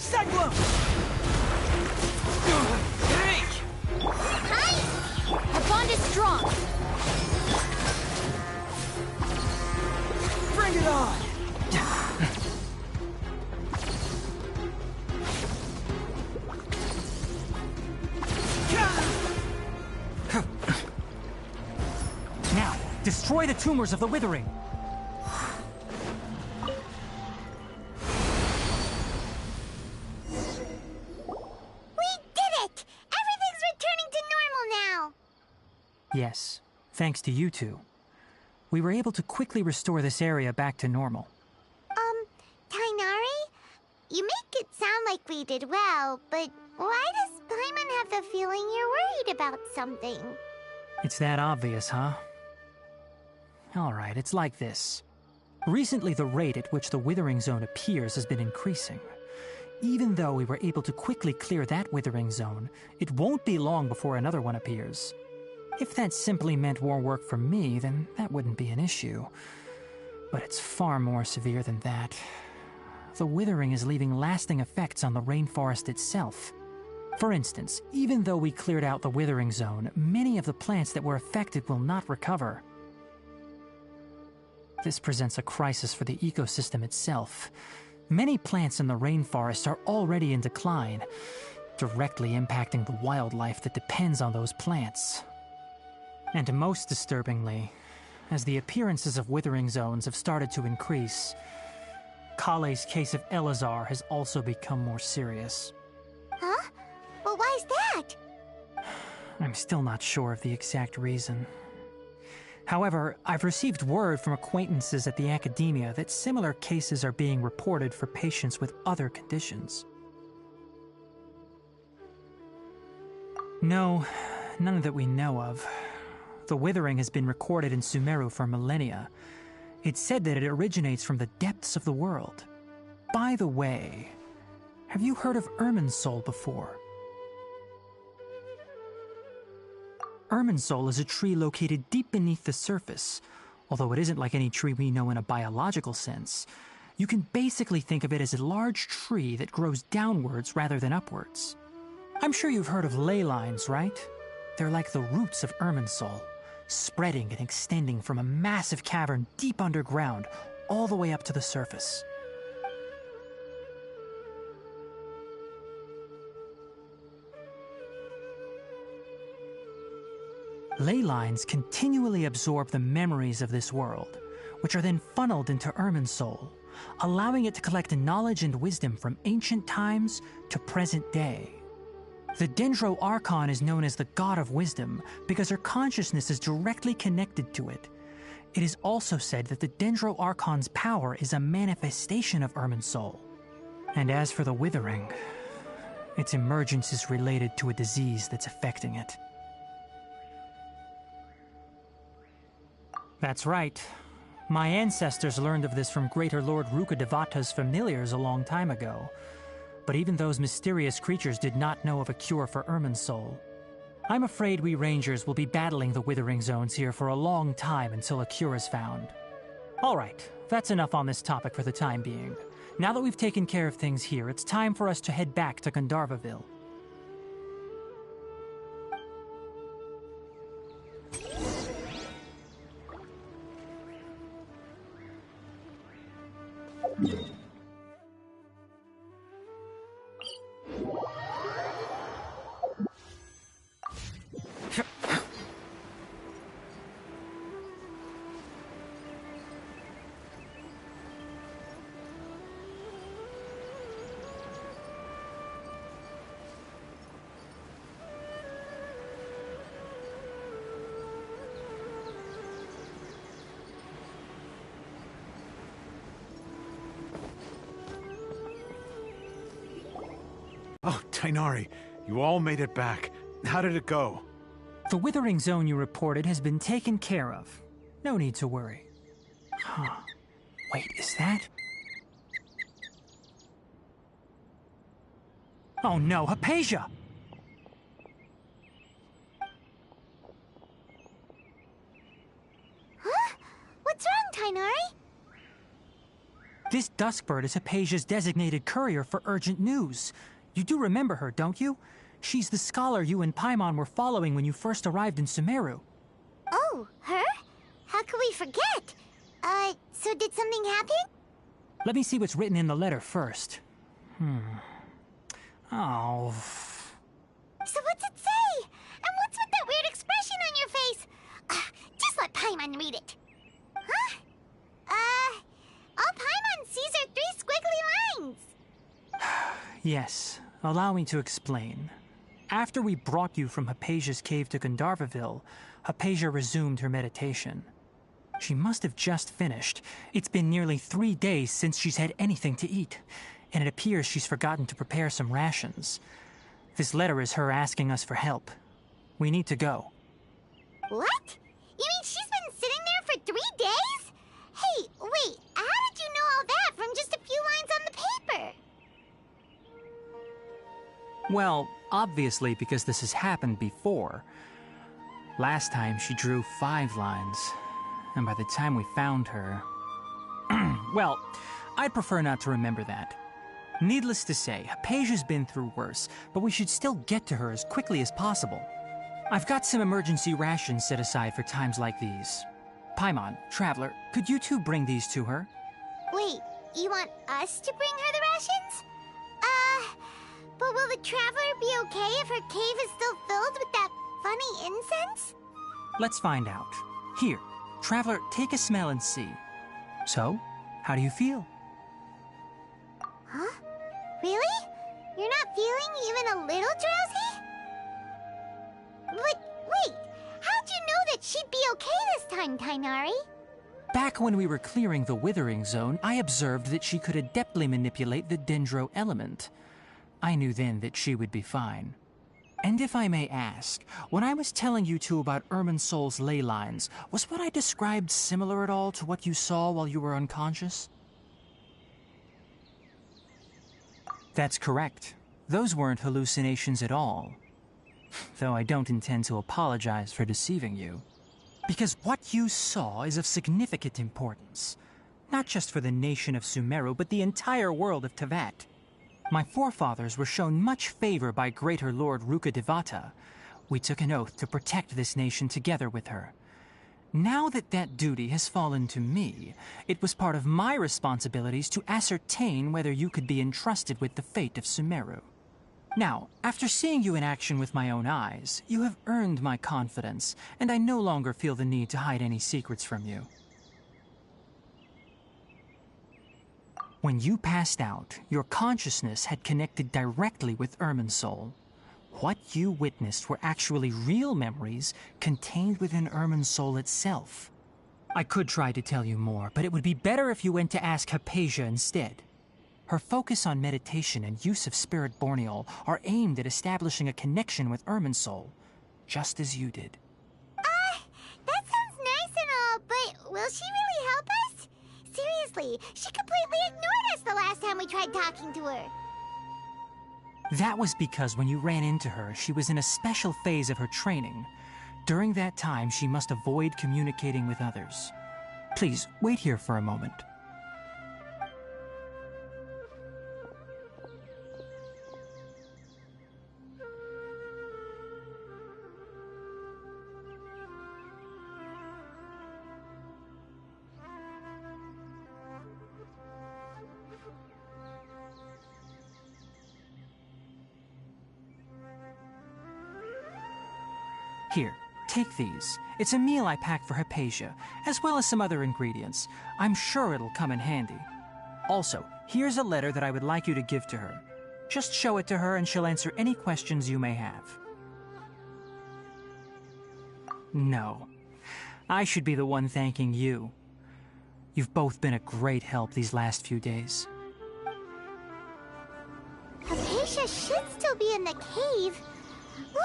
Cyclone! Hey! Hi! Our bond is strong! Bring it on! Now, destroy the tumors of the withering. Yes, thanks to you two. We were able to quickly restore this area back to normal. Tainari? You make it sound like we did well, but why does Paimon have the feeling you're worried about something? It's that obvious, huh? Alright, it's like this. Recently, the rate at which the Withering Zone appears has been increasing. Even though we were able to quickly clear that Withering Zone, it won't be long before another one appears. If that simply meant more work for me, then that wouldn't be an issue. But it's far more severe than that. The withering is leaving lasting effects on the rainforest itself. For instance, even though we cleared out the Withering Zone, many of the plants that were affected will not recover. This presents a crisis for the ecosystem itself. Many plants in the rainforest are already in decline, directly impacting the wildlife that depends on those plants. And most disturbingly, as the appearances of withering zones have started to increase, Kale's case of Elazar has also become more serious. Huh? Well, why's that? I'm still not sure of the exact reason. However, I've received word from acquaintances at the academia that similar cases are being reported for patients with other conditions. No, none that we know of. The withering has been recorded in Sumeru for millennia. It's said that it originates from the depths of the world. By the way, have you heard of Irminsul before? Irminsul is a tree located deep beneath the surface. Although it isn't like any tree we know in a biological sense, you can basically think of it as a large tree that grows downwards rather than upwards. I'm sure you've heard of ley lines, right? They're like the roots of Irminsul, spreading and extending from a massive cavern deep underground all the way up to the surface. Ley lines continually absorb the memories of this world, which are then funneled into Irminsul, allowing it to collect knowledge and wisdom from ancient times to present day. The Dendro Archon is known as the God of Wisdom because her consciousness is directly connected to it. It is also said that the Dendro Archon's power is a manifestation of Irminsul. And as for the Withering, its emergence is related to a disease that's affecting it. That's right. My ancestors learned of this from Greater Lord Rukkhadevata's familiars a long time ago. But even those mysterious creatures did not know of a cure for Irminsul. I'm afraid we Rangers will be battling the Withering Zones here for a long time until a cure is found. Alright, that's enough on this topic for the time being. Now that we've taken care of things here, it's time for us to head back to Gandharvaville. Oh, Tainari, you all made it back. How did it go? The Withering Zone you reported has been taken care of. No need to worry. Huh. Wait, is that? Oh no, Hypatia! Huh? What's wrong, Tainari? This Duskbird is Hypatia's designated courier for urgent news. You do remember her, don't you? She's the scholar you and Paimon were following when you first arrived in Sumeru. Oh, her? How could we forget? So did something happen? Let me see what's written in the letter first. Oh. So what's it say? And what's with that weird expression on your face? Just let Paimon read it. Huh? All Paimon sees are 3 squiggly lines. Yes, allow me to explain. After we brought you from Hypatia's cave to Gandharvaville, Hypatia resumed her meditation. She must have just finished. It's been nearly 3 days since she's had anything to eat, and it appears she's forgotten to prepare some rations. This letter is her asking us for help. We need to go. What? You mean she's been sitting there for 3 days? Hey, wait, how did you know all that from just a few lines on the paper? Well, obviously because this has happened before. Last time she drew 5 lines, and by the time we found her... Well, I'd prefer not to remember that. Needless to say, Hypatia's been through worse, but we should still get to her as quickly as possible. I've got some emergency rations set aside for times like these. Paimon, Traveler, could you two bring these to her? Wait, you want us to bring her the rations? But will the Traveler be okay if her cave is still filled with that funny incense? Let's find out. Here, Traveler, take a smell and see. So, how do you feel? Huh? Really? You're not feeling even a little drowsy? But wait, how'd you know that she'd be okay this time, Tainari? Back when we were clearing the Withering Zone, I observed that she could adeptly manipulate the Dendro element. I knew then that she would be fine. And if I may ask, when I was telling you two about Irminsol's ley lines, was what I described similar at all to what you saw while you were unconscious? That's correct. Those weren't hallucinations at all. Though I don't intend to apologize for deceiving you. Because what you saw is of significant importance. Not just for the nation of Sumeru, but the entire world of Tevat. My forefathers were shown much favor by Greater Lord Rukkhadevata. We took an oath to protect this nation together with her. Now that that duty has fallen to me, it was part of my responsibilities to ascertain whether you could be entrusted with the fate of Sumeru. Now, after seeing you in action with my own eyes, you have earned my confidence, and I no longer feel the need to hide any secrets from you. When you passed out, your consciousness had connected directly with Irminsul. What you witnessed were actually real memories contained within Irminsul itself. I could try to tell you more, but it would be better if you went to ask Hypatia instead. Her focus on meditation and use of Spirit Borneol are aimed at establishing a connection with Irminsul, just as you did. That sounds nice and all, but will she really help us? Seriously, she completely ignored us the last time we tried talking to her. That was because when you ran into her, she was in a special phase of her training. During that time, she must avoid communicating with others. Please, wait here for a moment. Here, take these. It's a meal I packed for Hypatia, as well as some other ingredients. I'm sure it'll come in handy. Also, here's a letter that I would like you to give to her. Just show it to her and she'll answer any questions you may have. No. I should be the one thanking you. You've both been a great help these last few days. Hypatia should still be in the cave.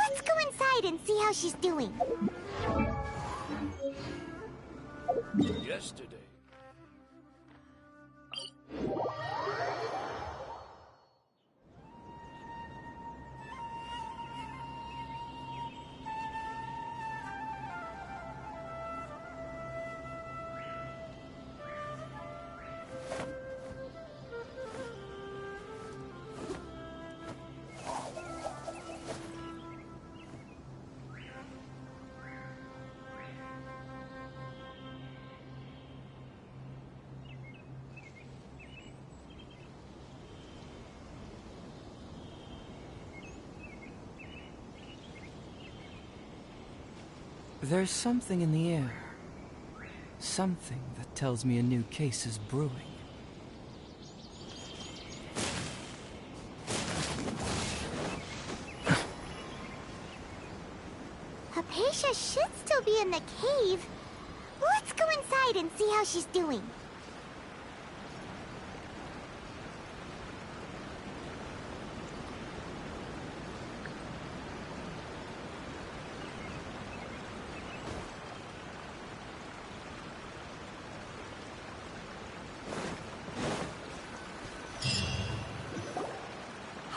Let's go inside and see how she's doing. Yesterday. There's something in the air. Something that tells me a new case is brewing. Hypatia should still be in the cave. Let's go inside and see how she's doing.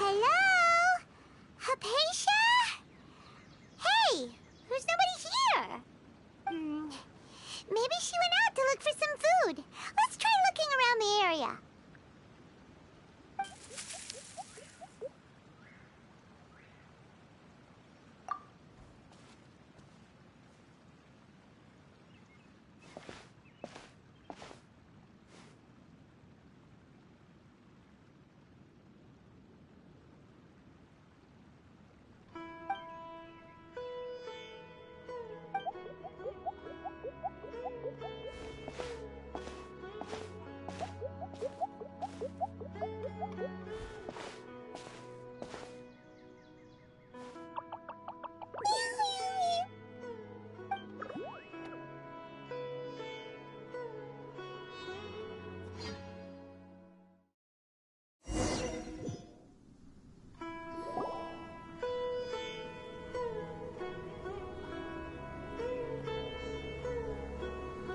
Hello? Hypatia? Hey, there's nobody here. Maybe she went out to look for some food. Let's try looking around the area.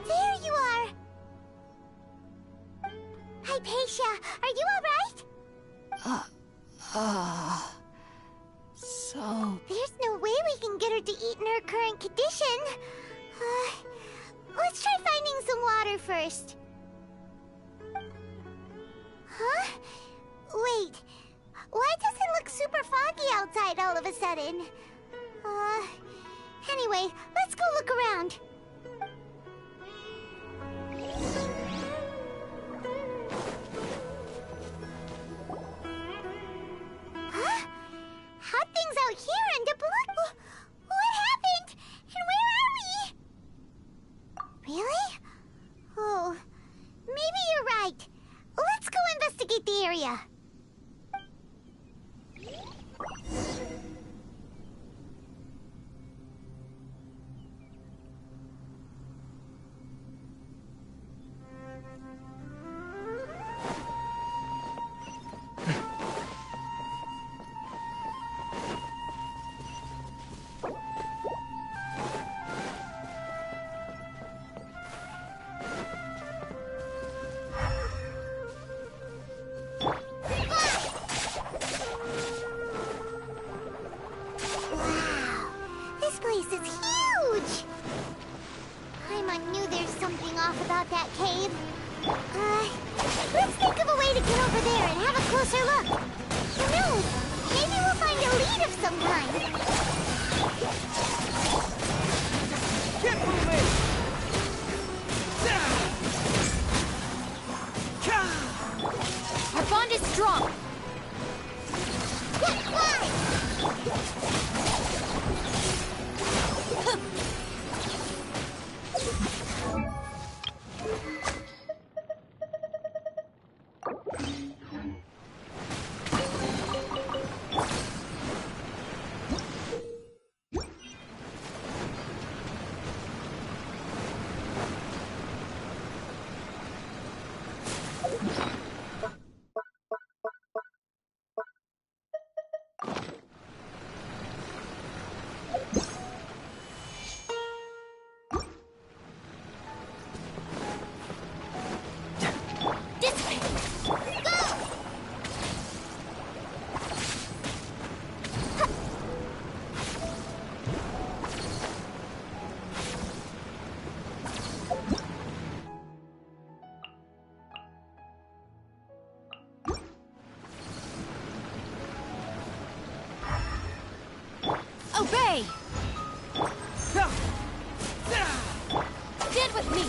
There you are! Hypatia, are you alright? So... There's no way we can get her to eat in her current condition. Let's try finding some water first. Huh? Wait. Why does it look super foggy outside all of a sudden? Anyway, let's go look around. Huh? Hot things out here and a blood. What happened? And where are we? Really? Oh, maybe you're right. Let's go investigate the area. Wow, this place is huge! Paimon knew there's something off about that cave. Let's think of a way to get over there and have a closer look. Who knows? Maybe we'll find a lead of some kind. Get moving! Our bond is strong. Get fly! This way. Obey! Stand with me!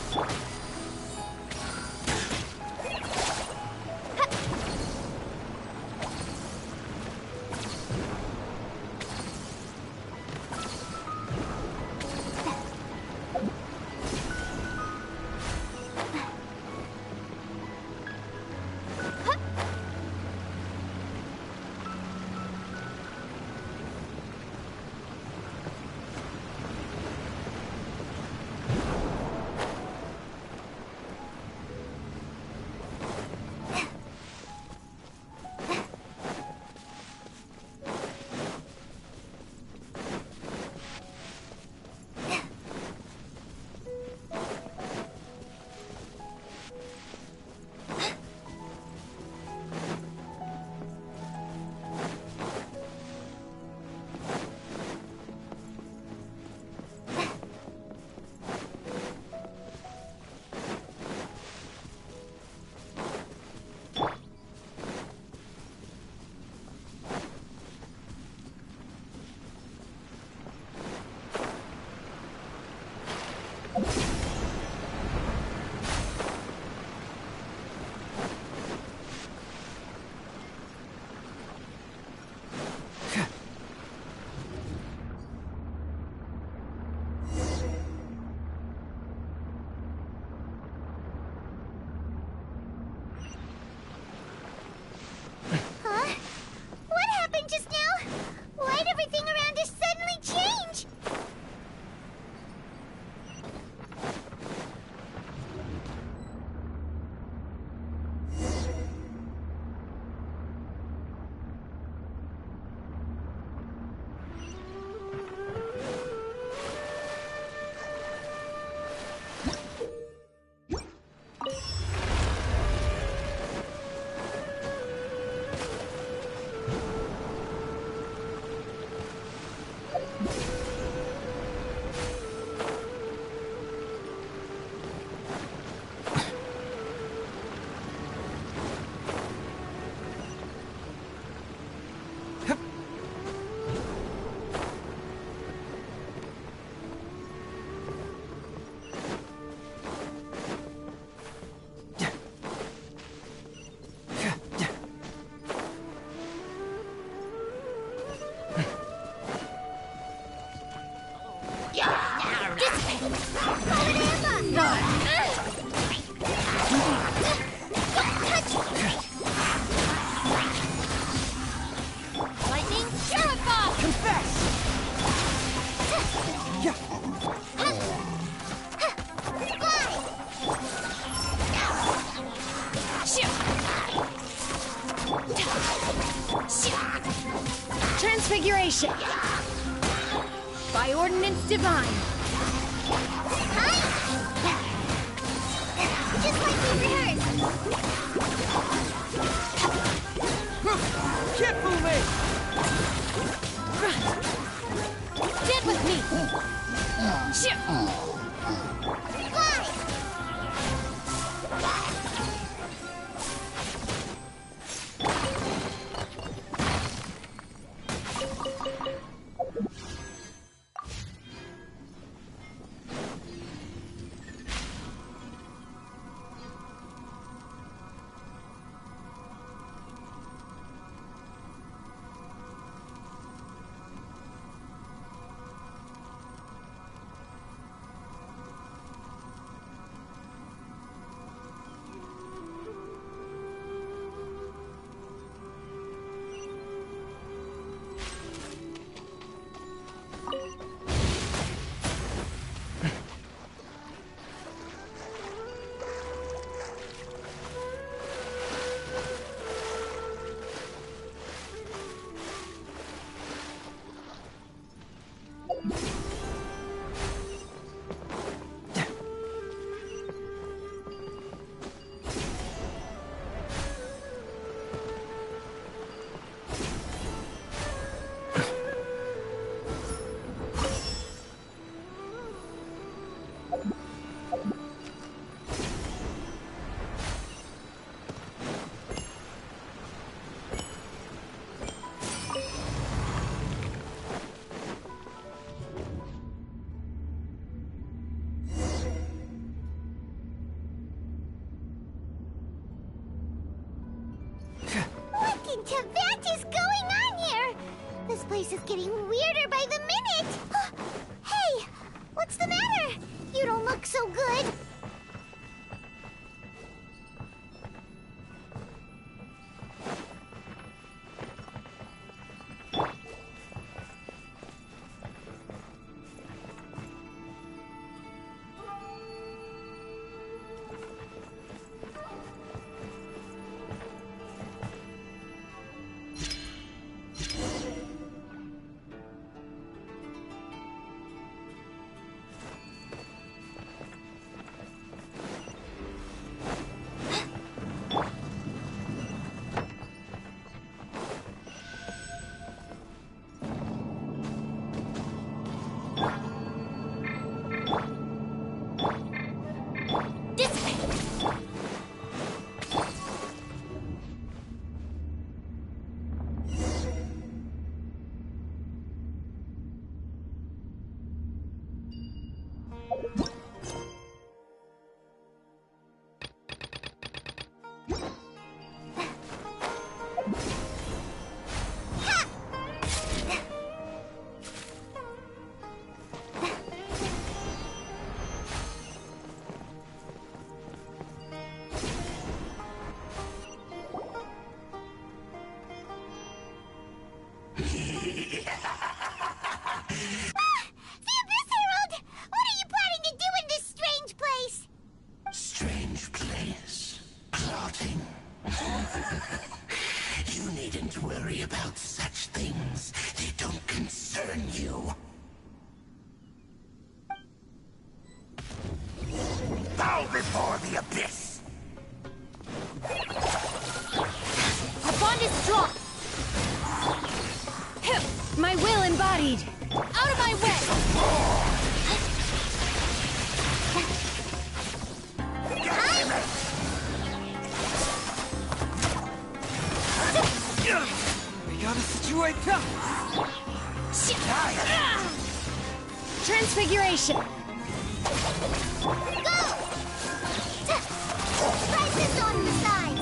Transfiguration! By ordinance divine! Just like we rehearsed! Can't fool me! Stand with me! Fly! What is going on here? This place is getting weirder by the minute. Hey, what's the matter? You don't look so good. You needn't worry about such things. They don't concern you. Bow before the abyss! Our bond is strong! My will embodied! Out of my way! We gotta situate them! Transfiguration! Go! Prices on the side!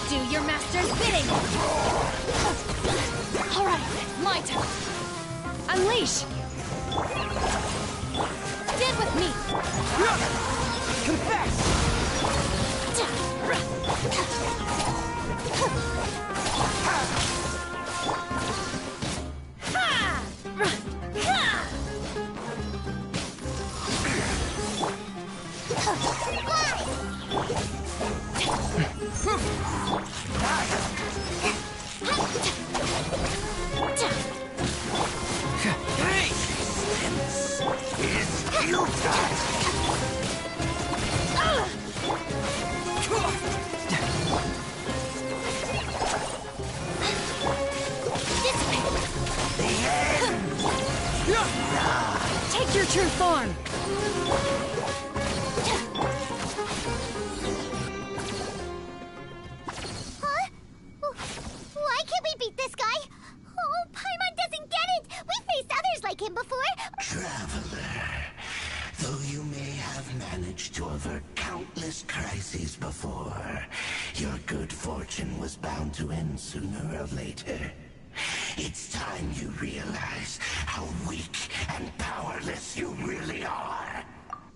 Do your master's bidding! Alright, my turn! Unleash! Stand with me! Confess! misfortune was bound to end sooner or later. It's time you realize how weak and powerless you really are.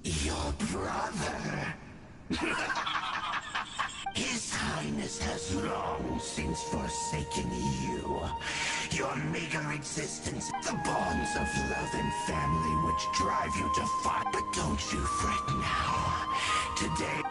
Your brother. His Highness has long since forsaken you. Your meager existence, the bonds of love and family which drive you to fight. But don't you fret now. Today...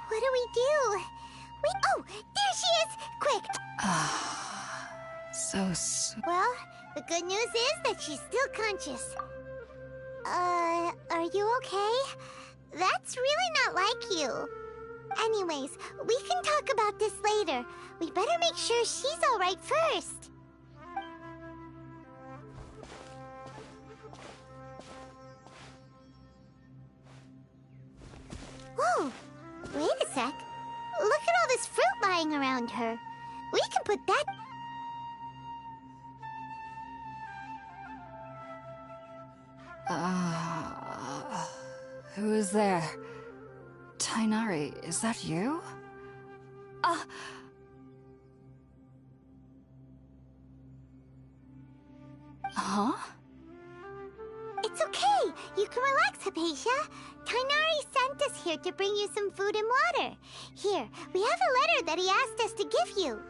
What do we do? Oh, there she is! Quick! Well, the good news is that she's still conscious. Are you okay? That's really not like you. Anyways, we can talk about this later. We better make sure she's alright first. Whoa! Wait a sec. Look at all this fruit lying around her. We can put that... Who is there? Tainari, is that you? Huh? It's okay. You can relax, Hypatia. Tainari sent us here to bring you some food and water. Here, we have a letter that he asked us to give you.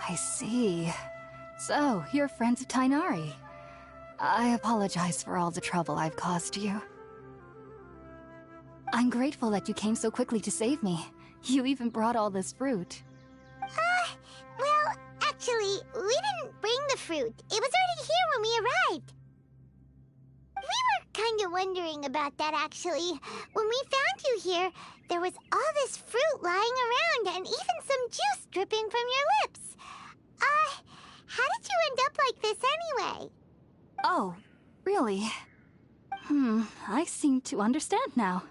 I see. So, you're friends of Tainari. I apologize for all the trouble I've caused you. I'm grateful that you came so quickly to save me. You even brought all this fruit. Well, actually, we didn't bring the fruit. It was already here when we arrived. We were kind of wondering about that, actually. When we found you here, there was all this fruit lying around and even some juice dripping from your lips. How did you end up like this anyway? Oh, really? I seem to understand now.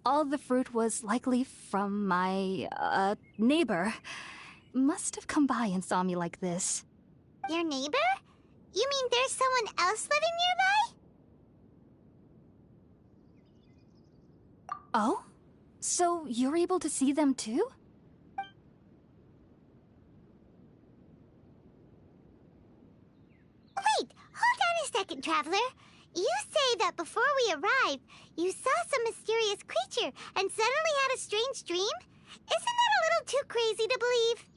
All the fruit was likely from my, neighbor. Must have come by and saw me like this. Your neighbor? You mean there's someone else living nearby? Oh? So you're able to see them too? Wait, hold on a second, Traveler. You say that before we arrived, you saw some mysterious creature and suddenly had a strange dream? Isn't that a little too crazy to believe?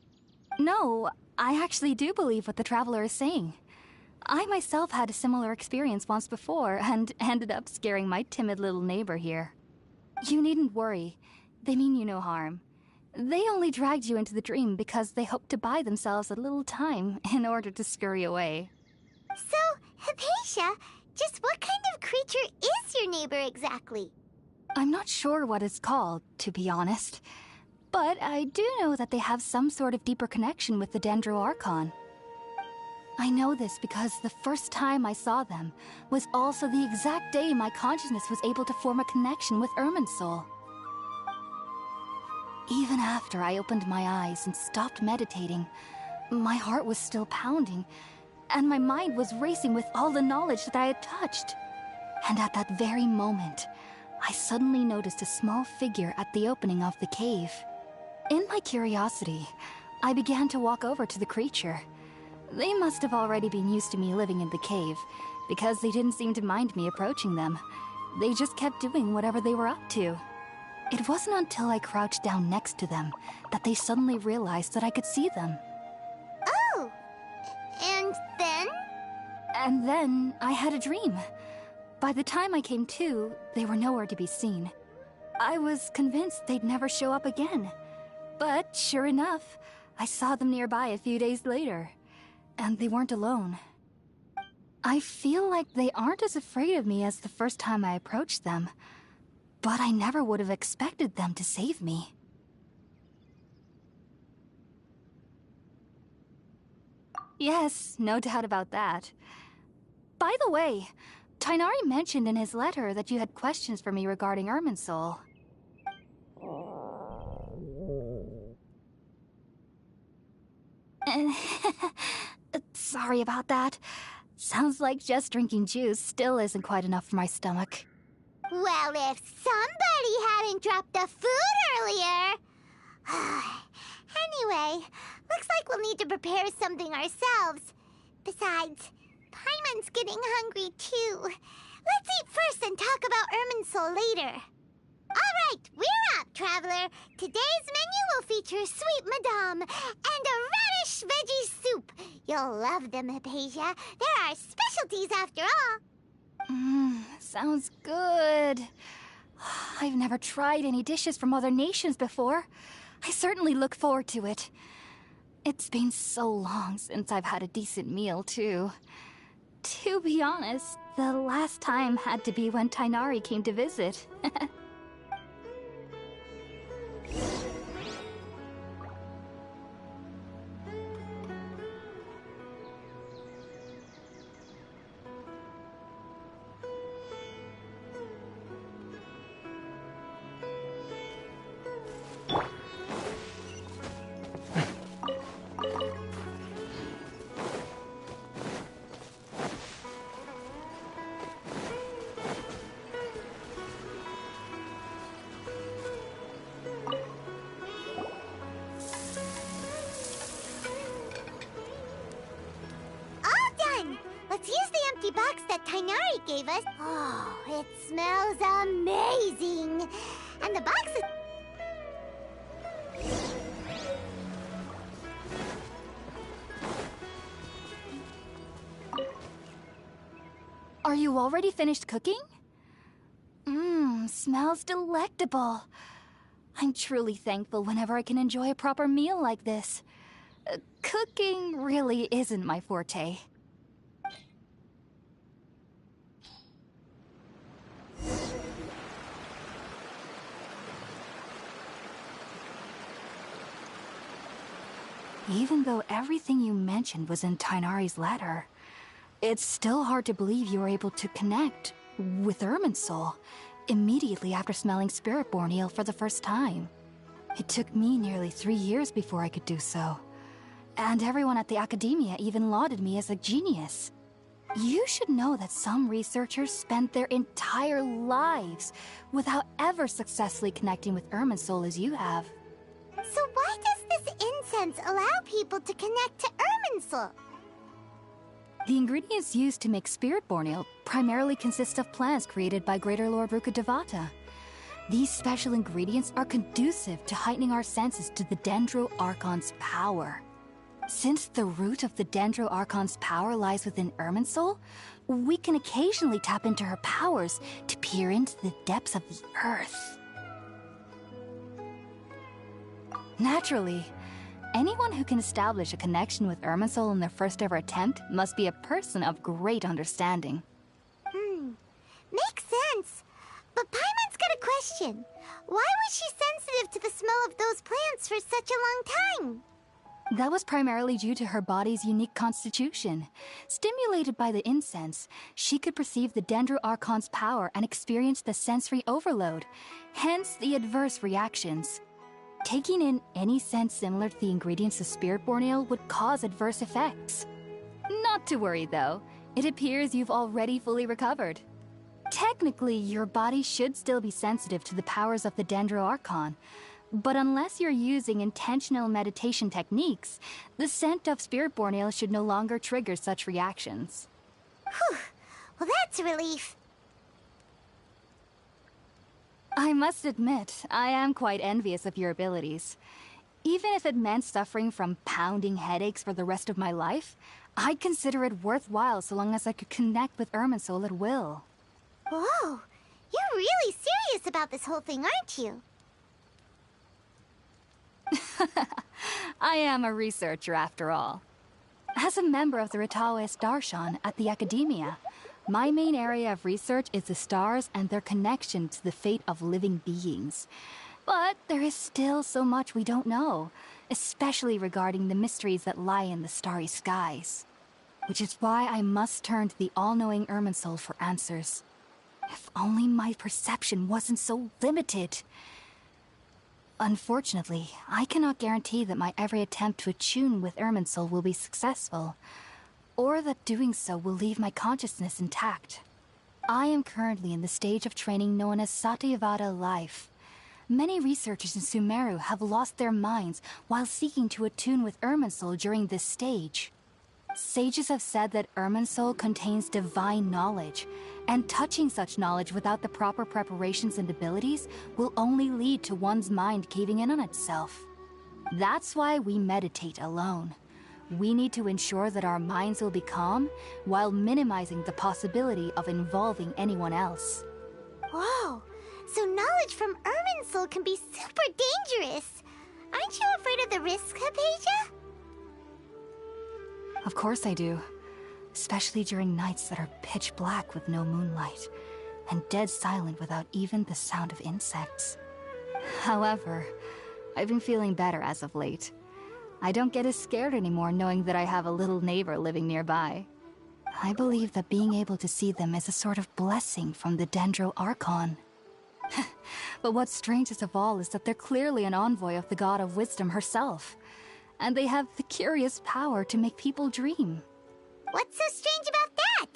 No, I actually do believe what the Traveler is saying. I myself had a similar experience once before and ended up scaring my timid little neighbor here. You needn't worry. They mean you no harm. They only dragged you into the dream because they hoped to buy themselves a little time in order to scurry away. So, Hypatia, just what kind of creature is your neighbor exactly? I'm not sure what it's called, to be honest. But I do know that they have some sort of deeper connection with the Dendro Archon. I know this because the first time I saw them was also the exact day my consciousness was able to form a connection with Irminsul. Even after I opened my eyes and stopped meditating, my heart was still pounding, and my mind was racing with all the knowledge that I had touched. And at that very moment, I suddenly noticed a small figure at the opening of the cave. In my curiosity, I began to walk over to the creature. They must have already been used to me living in the cave, because they didn't seem to mind me approaching them. They just kept doing whatever they were up to. It wasn't until I crouched down next to them that they suddenly realized that I could see them. Oh! And then? And then I had a dream. By the time I came to, they were nowhere to be seen. I was convinced they'd never show up again. But sure enough, I saw them nearby a few days later. And they weren't alone. I feel like they aren't as afraid of me as the first time I approached them. But I never would have expected them to save me. Yes, no doubt about that. By the way, Tainari mentioned in his letter that you had questions for me regarding Irminsul. Sorry about that. Sounds like just drinking juice still isn't quite enough for my stomach. Well, if somebody hadn't dropped the food earlier... Anyway, looks like we'll need to prepare something ourselves. Besides, Paimon's getting hungry too. Let's eat first and talk about Irminsul later. Alright, we're up, Traveler. Today's menu will feature sweet madame and a radish veggie soup. You'll love them, Hypatia. They're our specialties after all. Sounds good. I've never tried any dishes from other nations before. I certainly look forward to it. It's been so long since I've had a decent meal, too. To be honest, the last time had to be when Tainari came to visit. Let's use the empty box that Tainari gave us. Oh, it smells amazing. And the box is... Are you already finished cooking? Smells delectable. I'm truly thankful whenever I can enjoy a proper meal like this. Cooking really isn't my forte. Even though everything you mentioned was in Tainari's letter, it's still hard to believe you were able to connect with Irminsul immediately after smelling Spiritborn eel for the first time. It took me nearly 3 years before I could do so. And everyone at the Academia even lauded me as a genius. You should know that some researchers spent their entire lives without ever successfully connecting with Irminsul as you have. So why does this incense allow people to connect to Irminsul? The ingredients used to make Spiritborn eel primarily consist of plants created by Greater Lord Rukkhadevata. These special ingredients are conducive to heightening our senses to the Dendro Archon's power. Since the root of the Dendro Archon's power lies within Irminsul, we can occasionally tap into her powers to peer into the depths of the earth. Naturally, anyone who can establish a connection with Irminsul in their first ever attempt must be a person of great understanding. Makes sense. But Paimon's got a question. Why was she sensitive to the smell of those plants for such a long time? That was primarily due to her body's unique constitution. Stimulated by the incense, she could perceive the Dendro Archon's power and experience the sensory overload, hence the adverse reactions. Taking in any scent similar to the ingredients of Spiritborn eel would cause adverse effects. Not to worry though, it appears you've already fully recovered. Technically, your body should still be sensitive to the powers of the Dendro Archon, but unless you're using intentional meditation techniques, the scent of Spiritborn eel should no longer trigger such reactions. Whew. Well, that's a relief. I must admit, I am quite envious of your abilities. Even if it meant suffering from pounding headaches for the rest of my life, I'd consider it worthwhile so long as I could connect with Irminsul at will. Whoa, you're really serious about this whole thing, aren't you? I am a researcher after all. As a member of the Ritaoist Archon at the Academia, my main area of research is the stars and their connection to the fate of living beings. But there is still so much we don't know, especially regarding the mysteries that lie in the starry skies. Which is why I must turn to the all-knowing Irminsul for answers. If only my perception wasn't so limited. Unfortunately, I cannot guarantee that my every attempt to attune with Irminsul will be successful, or that doing so will leave my consciousness intact. I am currently in the stage of training known as Satyavada life. Many researchers in Sumeru have lost their minds while seeking to attune with Irminsul during this stage. Sages have said that Irminsul contains divine knowledge, and touching such knowledge without the proper preparations and abilities will only lead to one's mind caving in on itself. That's why we meditate alone. We need to ensure that our minds will be calm while minimizing the possibility of involving anyone else. Whoa! So knowledge from Irminsul can be super dangerous! Aren't you afraid of the risk, Hypatia? Of course I do. Especially during nights that are pitch black with no moonlight, and dead silent without even the sound of insects. However, I've been feeling better as of late. I don't get as scared anymore knowing that I have a little neighbor living nearby. I believe that being able to see them is a sort of blessing from the Dendro Archon. But what's strangest of all is that they're clearly an envoy of the God of Wisdom herself, and they have the curious power to make people dream. What's so strange about that?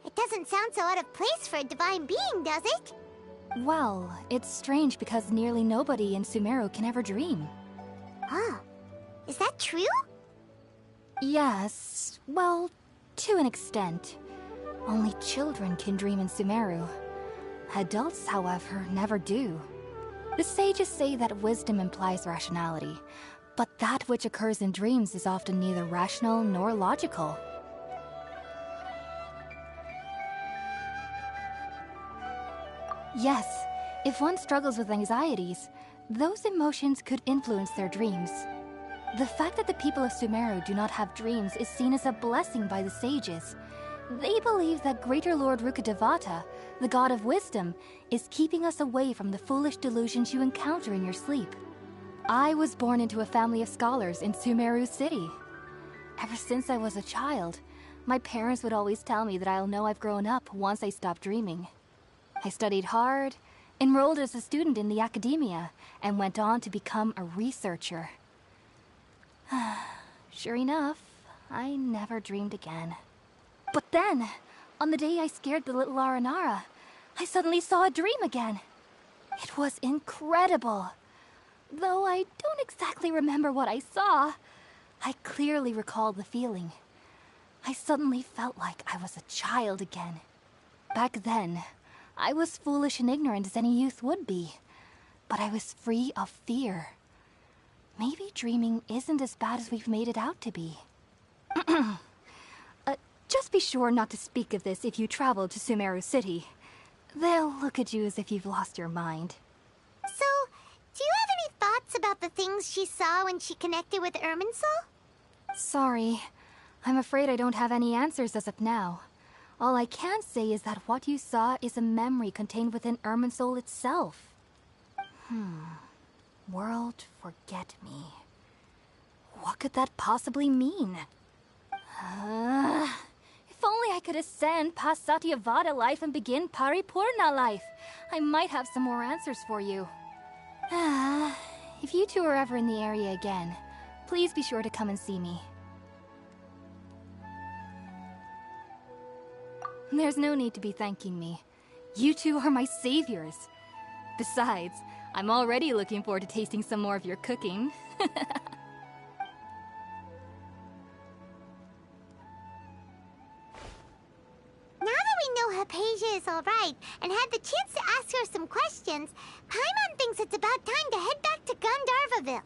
It doesn't sound so out of place for a divine being, does it? Well, it's strange because nearly nobody in Sumeru can ever dream. Huh. Is that true? Yes, well, to an extent. Only children can dream in Sumeru. Adults, however, never do. The sages say that wisdom implies rationality, but that which occurs in dreams is often neither rational nor logical. Yes, if one struggles with anxieties, those emotions could influence their dreams. The fact that the people of Sumeru do not have dreams is seen as a blessing by the sages. They believe that Greater Lord Rukkhadevata, the God of Wisdom, is keeping us away from the foolish delusions you encounter in your sleep. I was born into a family of scholars in Sumeru City. Ever since I was a child, my parents would always tell me that I'll know I've grown up once I stop dreaming. I studied hard, enrolled as a student in the Academia, and went on to become a researcher. Sure enough, I never dreamed again. But then, on the day I scared the little Aranara, I suddenly saw a dream again. It was incredible. Though I don't exactly remember what I saw, I clearly recall the feeling. I suddenly felt like I was a child again. Back then, I was foolish and ignorant as any youth would be, but I was free of fear. Maybe dreaming isn't as bad as we've made it out to be. Just be sure not to speak of this if you travel to Sumeru City. They'll look at you as if you've lost your mind. So, do you have any thoughts about the things she saw when she connected with Irminsul? Sorry. I'm afraid I don't have any answers as of now. All I can say is that what you saw is a memory contained within Irminsul itself. World forget me. What could that possibly mean? If only I could ascend past Satyavada life and begin Paripurna life. I might have some more answers for you. If you two are ever in the area again, please be sure to come and see me. There's no need to be thanking me. You two are my saviors. Besides, I'm already looking forward to tasting some more of your cooking. Now that we know Hypatia is alright and had the chance to ask her some questions, Paimon thinks it's about time to head back to Gandharvaville.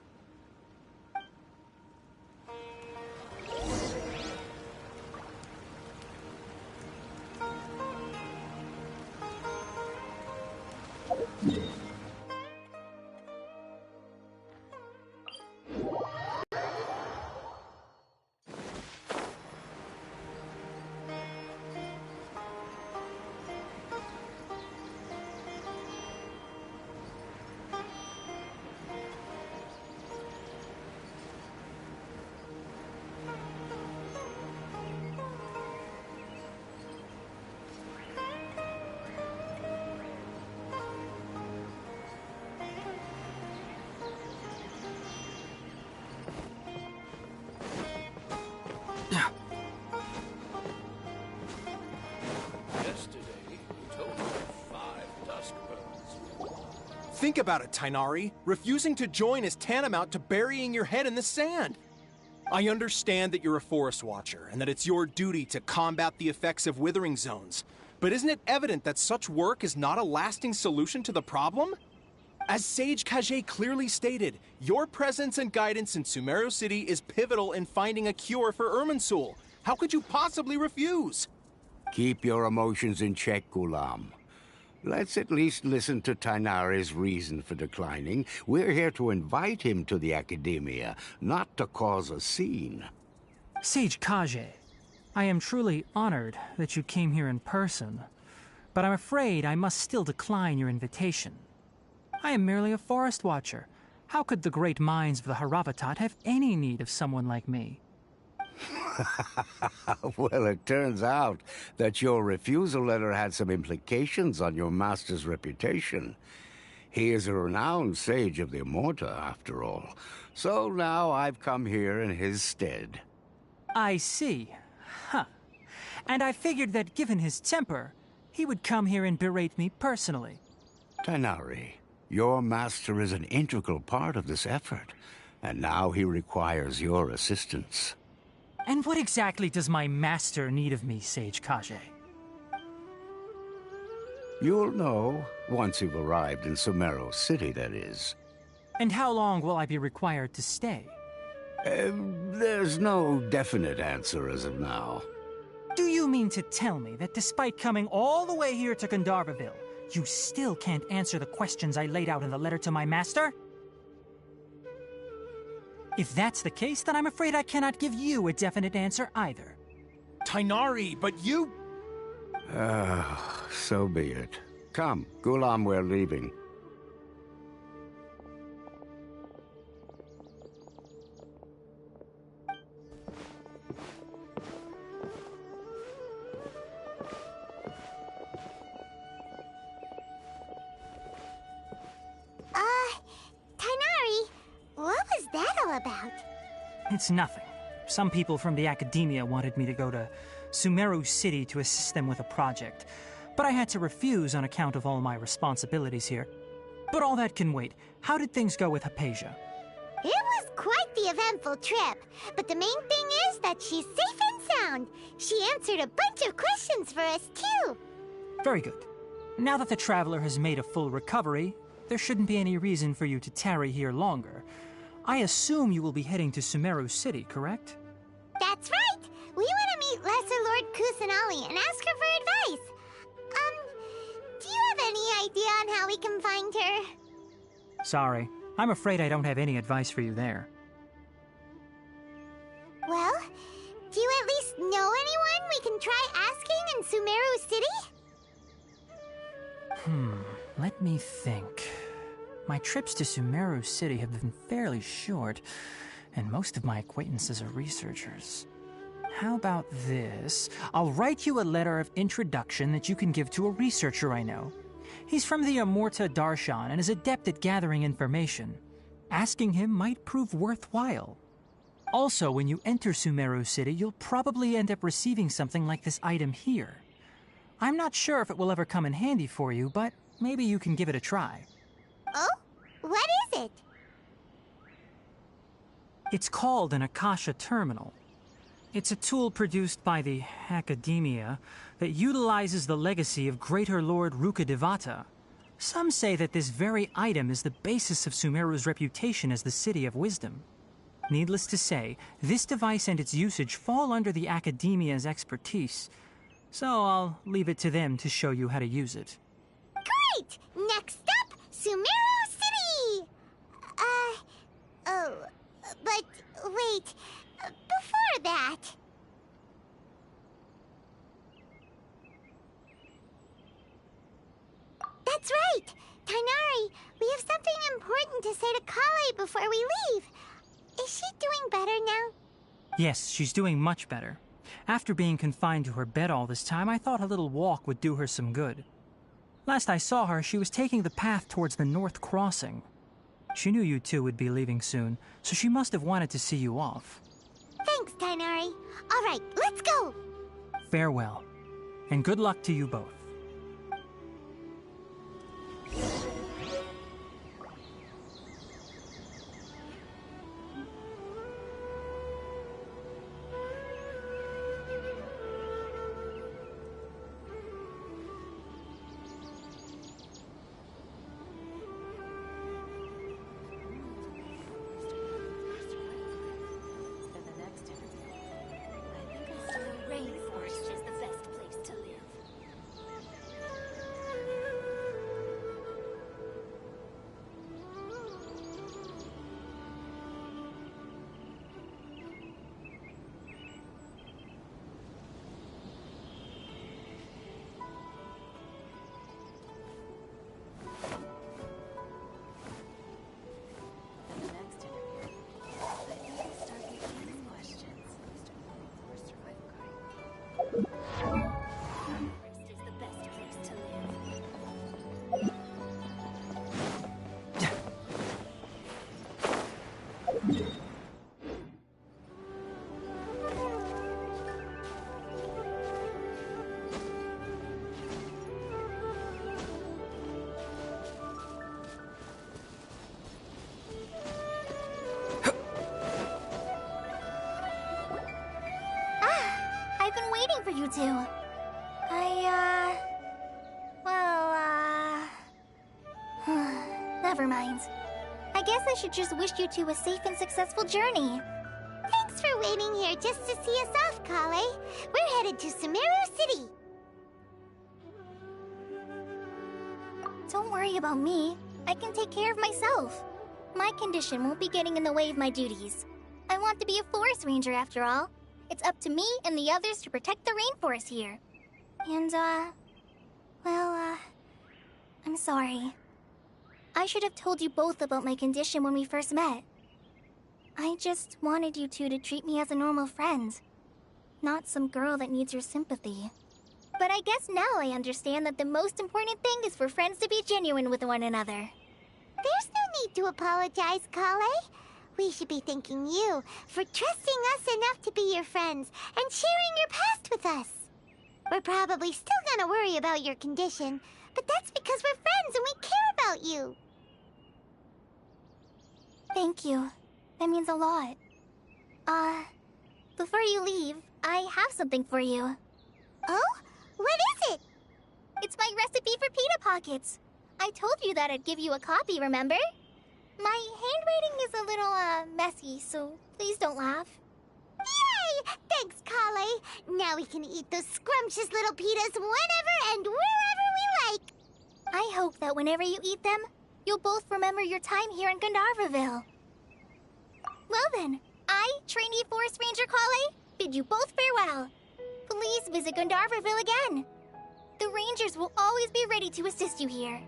Think about it, Tainari. Refusing to join is tantamount to burying your head in the sand. I understand that you're a forest watcher, and that it's your duty to combat the effects of withering zones. But isn't it evident that such work is not a lasting solution to the problem? As Sage Kage clearly stated, your presence and guidance in Sumeru City is pivotal in finding a cure for Irminsul. How could you possibly refuse? Keep your emotions in check, Gulam. Let's at least listen to Tainari's reason for declining. We're here to invite him to the Academia, not to cause a scene. Sage Kage, I am truly honored that you came here in person, but I'm afraid I must still decline your invitation. I am merely a forest watcher. How could the great minds of the Haravatat have any need of someone like me? Well, it turns out that your refusal letter had some implications on your master's reputation. He is a renowned sage of the Immorta, after all. So now I've come here in his stead. I see. Huh. And I figured that given his temper, he would come here and berate me personally. Tainari, your master is an integral part of this effort, and now he requires your assistance. And what exactly does my master need of me, Sage Kage? You'll know once you've arrived in Sumeru City, that is. And how long will I be required to stay? There's no definite answer as of now. Do you mean to tell me that despite coming all the way here to Gandharvaville, you still can't answer the questions I laid out in the letter to my master? If that's the case, then I'm afraid I cannot give you a definite answer either. Tainari, but you... So be it. Come, Gulam, we're leaving. Tainari, what was that all about? It's nothing. Some people from the Academia wanted me to go to Sumeru City to assist them with a project, but I had to refuse on account of all my responsibilities here. But all that can wait. How did things go with Hypatia? It was quite the eventful trip, but the main thing is that she's safe and sound. She answered a bunch of questions for us, too. Very good. Now that the Traveler has made a full recovery, there shouldn't be any reason for you to tarry here longer. I assume you will be heading to Sumeru City, correct? That's right! We want to meet Lesser Lord Kusanali and ask her for advice. Do you have any idea on how we can find her? Sorry. I'm afraid I don't have any advice for you there. Well, do you at least know anyone we can try asking in Sumeru City? Let me think. My trips to Sumeru City have been fairly short, and most of my acquaintances are researchers. How about this? I'll write you a letter of introduction that you can give to a researcher I know. He's from the Immorta Darshan and is adept at gathering information. Asking him might prove worthwhile. Also, when you enter Sumeru City, you'll probably end up receiving something like this item here. I'm not sure if it will ever come in handy for you, but maybe you can give it a try. Oh? What is it? It's called an Akasha Terminal. It's a tool produced by the Academia that utilizes the legacy of Greater Lord Rukkhadevata. Some say that this very item is the basis of Sumeru's reputation as the City of Wisdom. Needless to say, this device and its usage fall under the Academia's expertise, so I'll leave it to them to show you how to use it. Great! Next up, Sumeru City! But wait, before that... That's right! Tainari, we have something important to say to Kale before we leave. Is she doing better now? Yes, she's doing much better. After being confined to her bed all this time, I thought a little walk would do her some good. Last I saw her, she was taking the path towards the North Crossing. She knew you two would be leaving soon, so she must have wanted to see you off. Thanks, Tainari. All right, let's go! Farewell, and good luck to you both. to. Never mind. I guess I should just wish you two a safe and successful journey. Thanks for waiting here just to see us off, Kale. We're headed to Sumeru City. Don't worry about me. I can take care of myself. My condition won't be getting in the way of my duties. I want to be a forest ranger after all. It's up to me and the others to protect the rainforest here. And, I'm sorry. I should have told you both about my condition when we first met. I just wanted you two to treat me as a normal friend, not some girl that needs your sympathy. But I guess now I understand that the most important thing is for friends to be genuine with one another. There's no need to apologize, Kale. We should be thanking you for trusting us enough to be your friends and sharing your past with us. We're probably still gonna worry about your condition, but that's because we're friends and we care about you. Thank you. That means a lot. Before you leave, I have something for you. Oh? What is it? It's my recipe for pita pockets. I told you that I'd give you a copy, remember? My handwriting is a little, messy, so please don't laugh. Yay! Thanks, Kale. Now we can eat those scrumptious little pitas whenever and wherever we like. I hope that whenever you eat them, you'll both remember your time here in Gandharvaville. Well then, I, trainee Forest Ranger Kale, bid you both farewell. Please visit Gandharvaville again. The Rangers will always be ready to assist you here.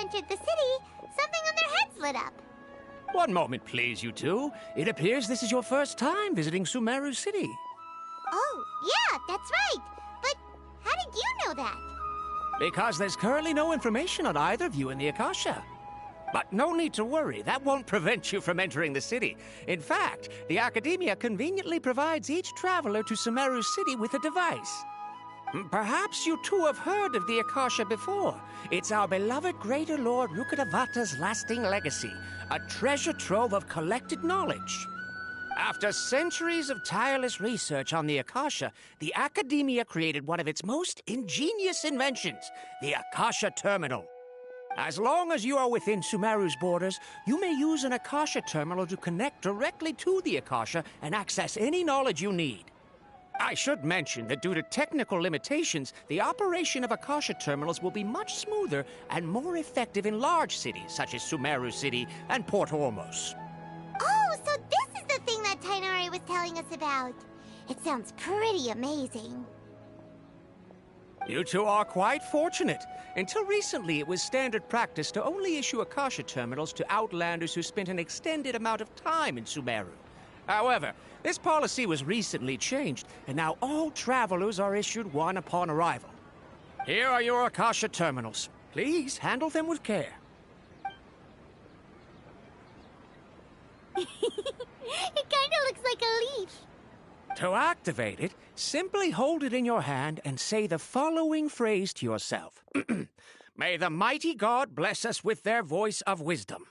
entered the city, something on their heads lit up. One moment, please, you two. It appears this is your first time visiting Sumeru City. Oh, yeah, that's right. But how did you know that? Because there's currently no information on either of you in the Akasha. But no need to worry, that won't prevent you from entering the city. In fact, the Academia conveniently provides each traveler to Sumeru City with a device. Perhaps you two have heard of the Akasha before. It's our beloved Greater Lord Rukkhadevata's lasting legacy, a treasure trove of collected knowledge. After centuries of tireless research on the Akasha, the Academia created one of its most ingenious inventions, the Akasha Terminal. As long as you are within Sumeru's borders, you may use an Akasha terminal to connect directly to the Akasha and access any knowledge you need. I should mention that due to technical limitations, the operation of Akasha terminals will be much smoother and more effective in large cities such as Sumeru City and Port Ormos. Oh, so this is the thing that Tainari was telling us about. It sounds pretty amazing. You two are quite fortunate. Until recently, it was standard practice to only issue Akasha terminals to outlanders who spent an extended amount of time in Sumeru. However, this policy was recently changed, and now all travelers are issued one upon arrival. Here are your Akasha terminals. Please handle them with care. It kinda looks like a leaf. To activate it, simply hold it in your hand and say the following phrase to yourself. May the mighty god bless us with their voice of wisdom.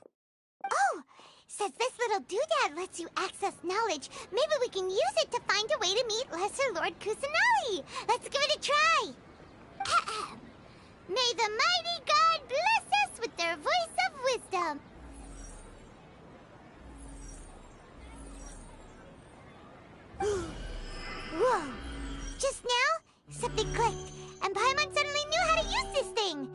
Oh, says this little doodad lets you access knowledge. Maybe we can use it to find a way to meet Lesser Lord Kusanali. Let's give it a try. Ahem. May the mighty god bless us with their voice of wisdom. Whoa! Just now, something clicked, and Paimon suddenly knew how to use this thing.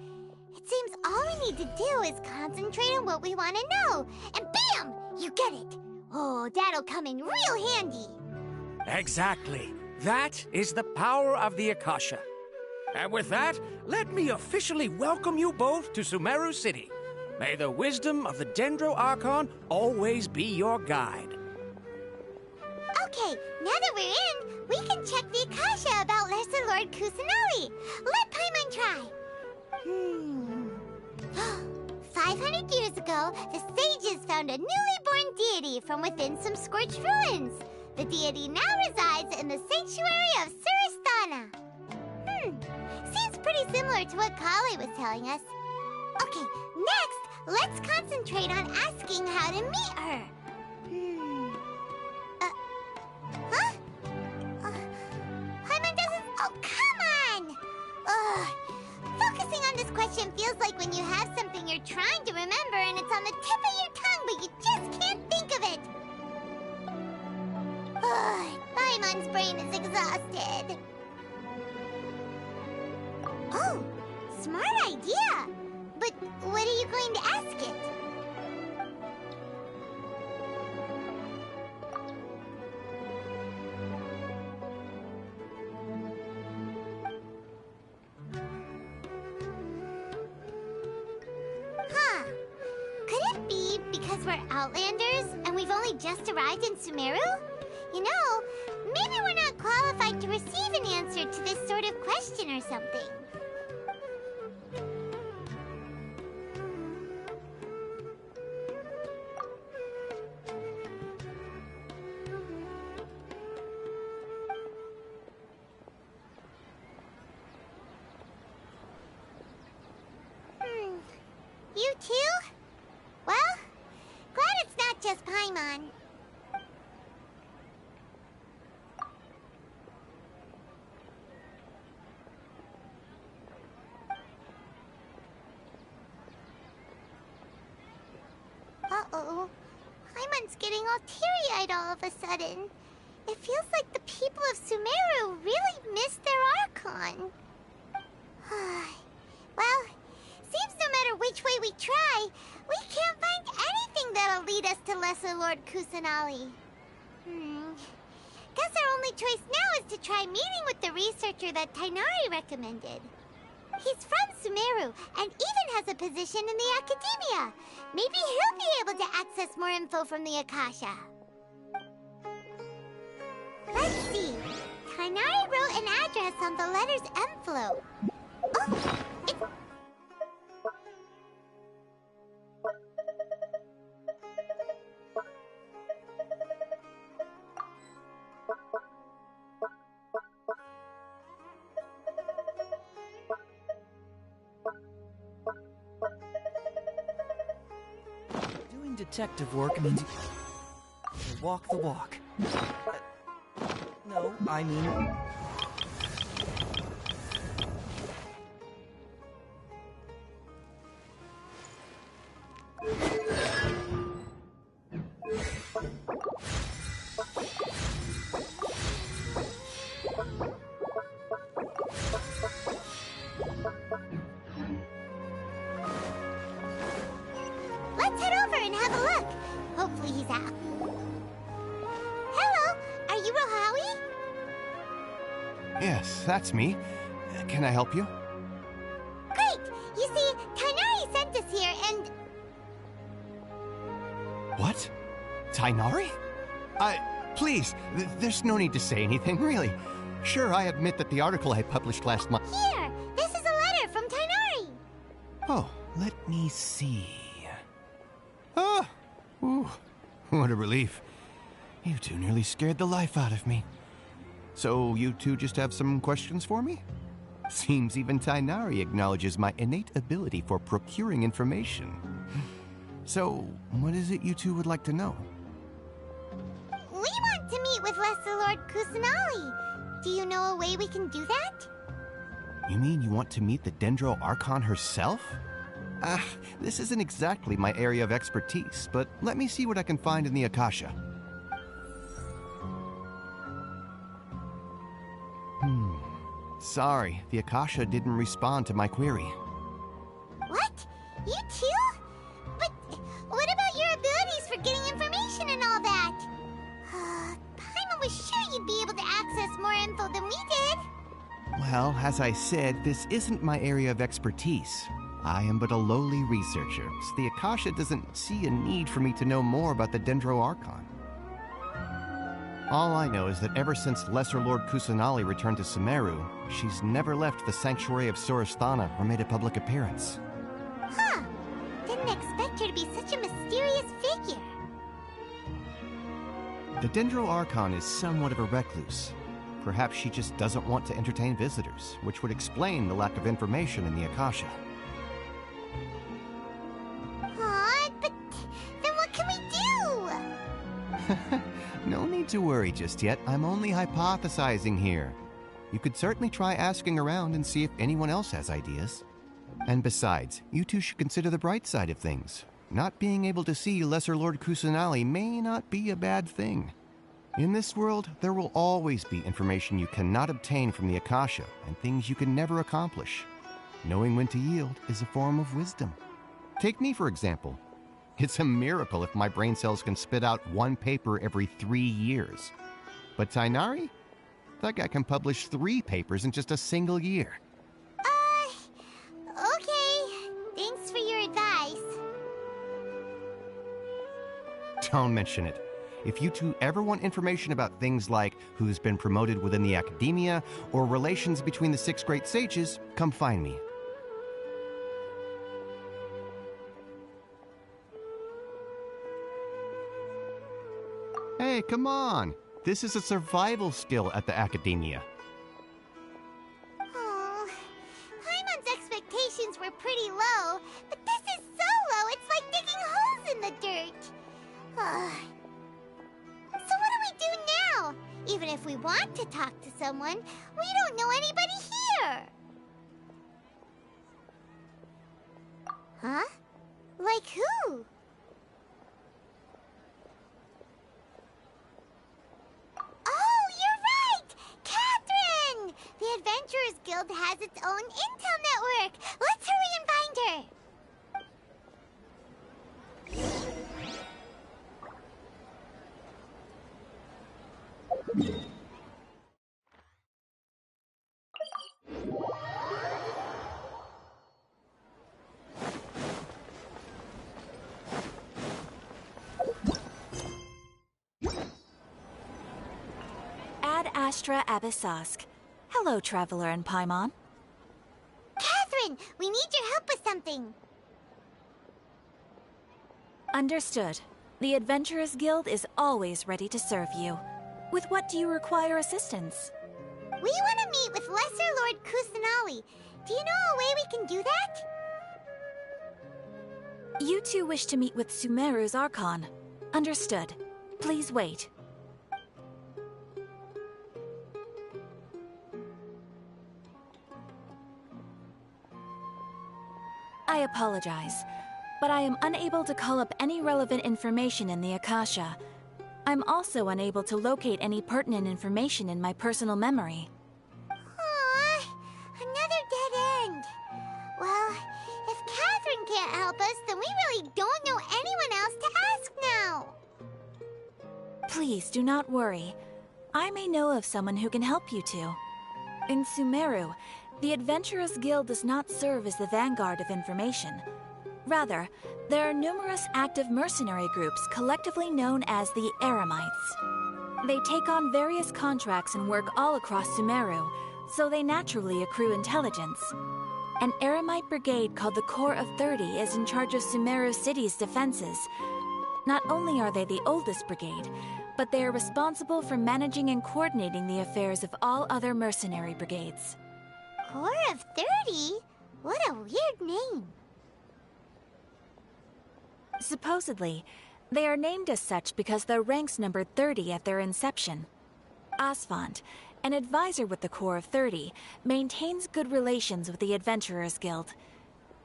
It seems all we need to do is concentrate on what we want to know, and bam! You get it. Oh, that'll come in real handy. Exactly. That is the power of the Akasha. And with that, let me officially welcome you both to Sumeru City. May the wisdom of the Dendro Archon always be your guide. Okay, now that we're in, we can check the Akasha about Lesser Lord Kusanali. Let Paimon try. 500 years ago, the sages found a newly born deity from within some scorched ruins. The deity now resides in the sanctuary of Surasthana. Seems pretty similar to what Kali was telling us. Okay, next, let's concentrate on asking how to meet her. Huh? Paimon doesn't... Oh, come on! Focusing on this question feels like when you have something you're trying to remember and it's on the tip of your tongue, but you just can't think of it. Paimon's brain is exhausted. Oh, smart idea. But what are you going to ask it? Huh. Could it be because we're Outlanders and we've only just arrived in Sumeru? You know, maybe we're not qualified to receive an answer to this sort of question or something. You too? Well, glad it's not just Paimon. Uh-oh. Paimon's getting all teary-eyed all of a sudden. It feels like the people of Sumeru really miss their Archon. Well, seems no matter which way we try, we can't find anything that'll lead us to Lesser Lord Kusanali. Guess our only choice now is to try meeting with the researcher that Tainari recommended. He's from Sumeru and even has a position in the Academia. Maybe he'll be able to access more info from the Akasha. Let's see. Tainari wrote an address on the letter's envelope. Oh, it's... Doing detective work means you walk the walk. No, I mean... Let's head over and have a look. Hopefully he's out. Hello, are you Rohawi? Yes, that's me. Can I help you? Great! You see, Tainari sent us here and... What? Tainari? Please, there's no need to say anything, really. Sure, I admit that the article I published last month... Here! This is a letter from Tainari! Oh, let me see... Ah! Ooh, what a relief. You two nearly scared the life out of me. So, you two just have some questions for me? Seems even Tighnari acknowledges my innate ability for procuring information. So, what is it you two would like to know? We want to meet with Lesser Lord Kusanali. Do you know a way we can do that? You mean you want to meet the Dendro Archon herself? This isn't exactly my area of expertise, but let me see what I can find in the Akasha. Sorry, the Akasha didn't respond to my query. What? You too? But what about your abilities for getting information and all that? Paimon was sure you'd be able to access more info than we did. Well, as I said, this isn't my area of expertise. I am but a lowly researcher, so the Akasha doesn't see a need for me to know more about the Dendro Archon. All I know is that ever since Lesser Lord Kusanali returned to Sumeru, she's never left the Sanctuary of Sorasthana or made a public appearance. Huh. Didn't expect her to be such a mysterious figure. The Dendro Archon is somewhat of a recluse. Perhaps she just doesn't want to entertain visitors, which would explain the lack of information in the Akasha. But then what can we do? No need to worry just yet. I'm only hypothesizing here. You could certainly try asking around and see if anyone else has ideas. And besides, you two should consider the bright side of things. Not being able to see Lesser Lord Kusanali may not be a bad thing. In this world, there will always be information you cannot obtain from the Akasha and things you can never accomplish. Knowing when to yield is a form of wisdom. Take me, for example. It's a miracle if my brain cells can spit out one paper every 3 years. But Tighnari? That guy can publish 3 papers in just a single year. Okay. Thanks for your advice. Don't mention it. If you two ever want information about things like who's been promoted within the academia or relations between the 6 great sages, come find me. Hey, come on! This is a survival skill at the Academia. Oh, Paimon's expectations were pretty low, but this is so low it's like digging holes in the dirt. So what do we do now? Even if we want to talk to someone, we don't know anybody here. Huh? Like who? Oh, you're right! Catherine! The Adventurers Guild has its own intel network. Let's hurry and find her. Ad Astra Abyssosk. Hello, Traveler and Paimon. Catherine, we need your help with something. Understood. The Adventurers Guild is always ready to serve you. With what do you require assistance? We want to meet with Lesser Lord Kusanali. Do you know a way we can do that? You two wish to meet with Sumeru's Archon. Understood. Please wait. I apologize, but I am unable to call up any relevant information in the Akasha. I'm also unable to locate any pertinent information in my personal memory. Aww, another dead end. Well, if Catherine can't help us, then we really don't know anyone else to ask now. Please do not worry. I may know of someone who can help you two. In Sumeru, the Adventurers Guild does not serve as the vanguard of information. Rather, there are numerous active mercenary groups collectively known as the Eremites. They take on various contracts and work all across Sumeru, so they naturally accrue intelligence. An Eremite brigade called the Corps of 30 is in charge of Sumeru City's defenses. Not only are they the oldest brigade, but they are responsible for managing and coordinating the affairs of all other mercenary brigades. Core of 30? What a weird name. Supposedly, they are named as such because their ranks numbered 30 at their inception. Asfand, an advisor with the Core of 30, maintains good relations with the Adventurers Guild.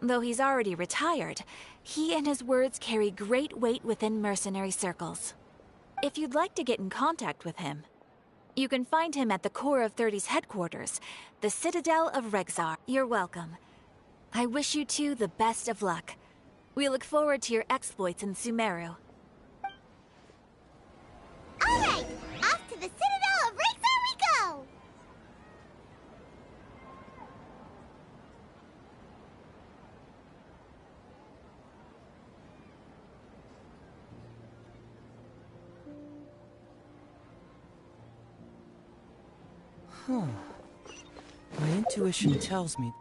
Though he's already retired, he and his words carry great weight within mercenary circles. If you'd like to get in contact with him, you can find him at the Core of 30's headquarters, the Citadel of Rexar. You're welcome. I wish you two the best of luck. We look forward to your exploits in Sumeru. Alright, off to the Citadel of Rexar we go! My intuition tells me...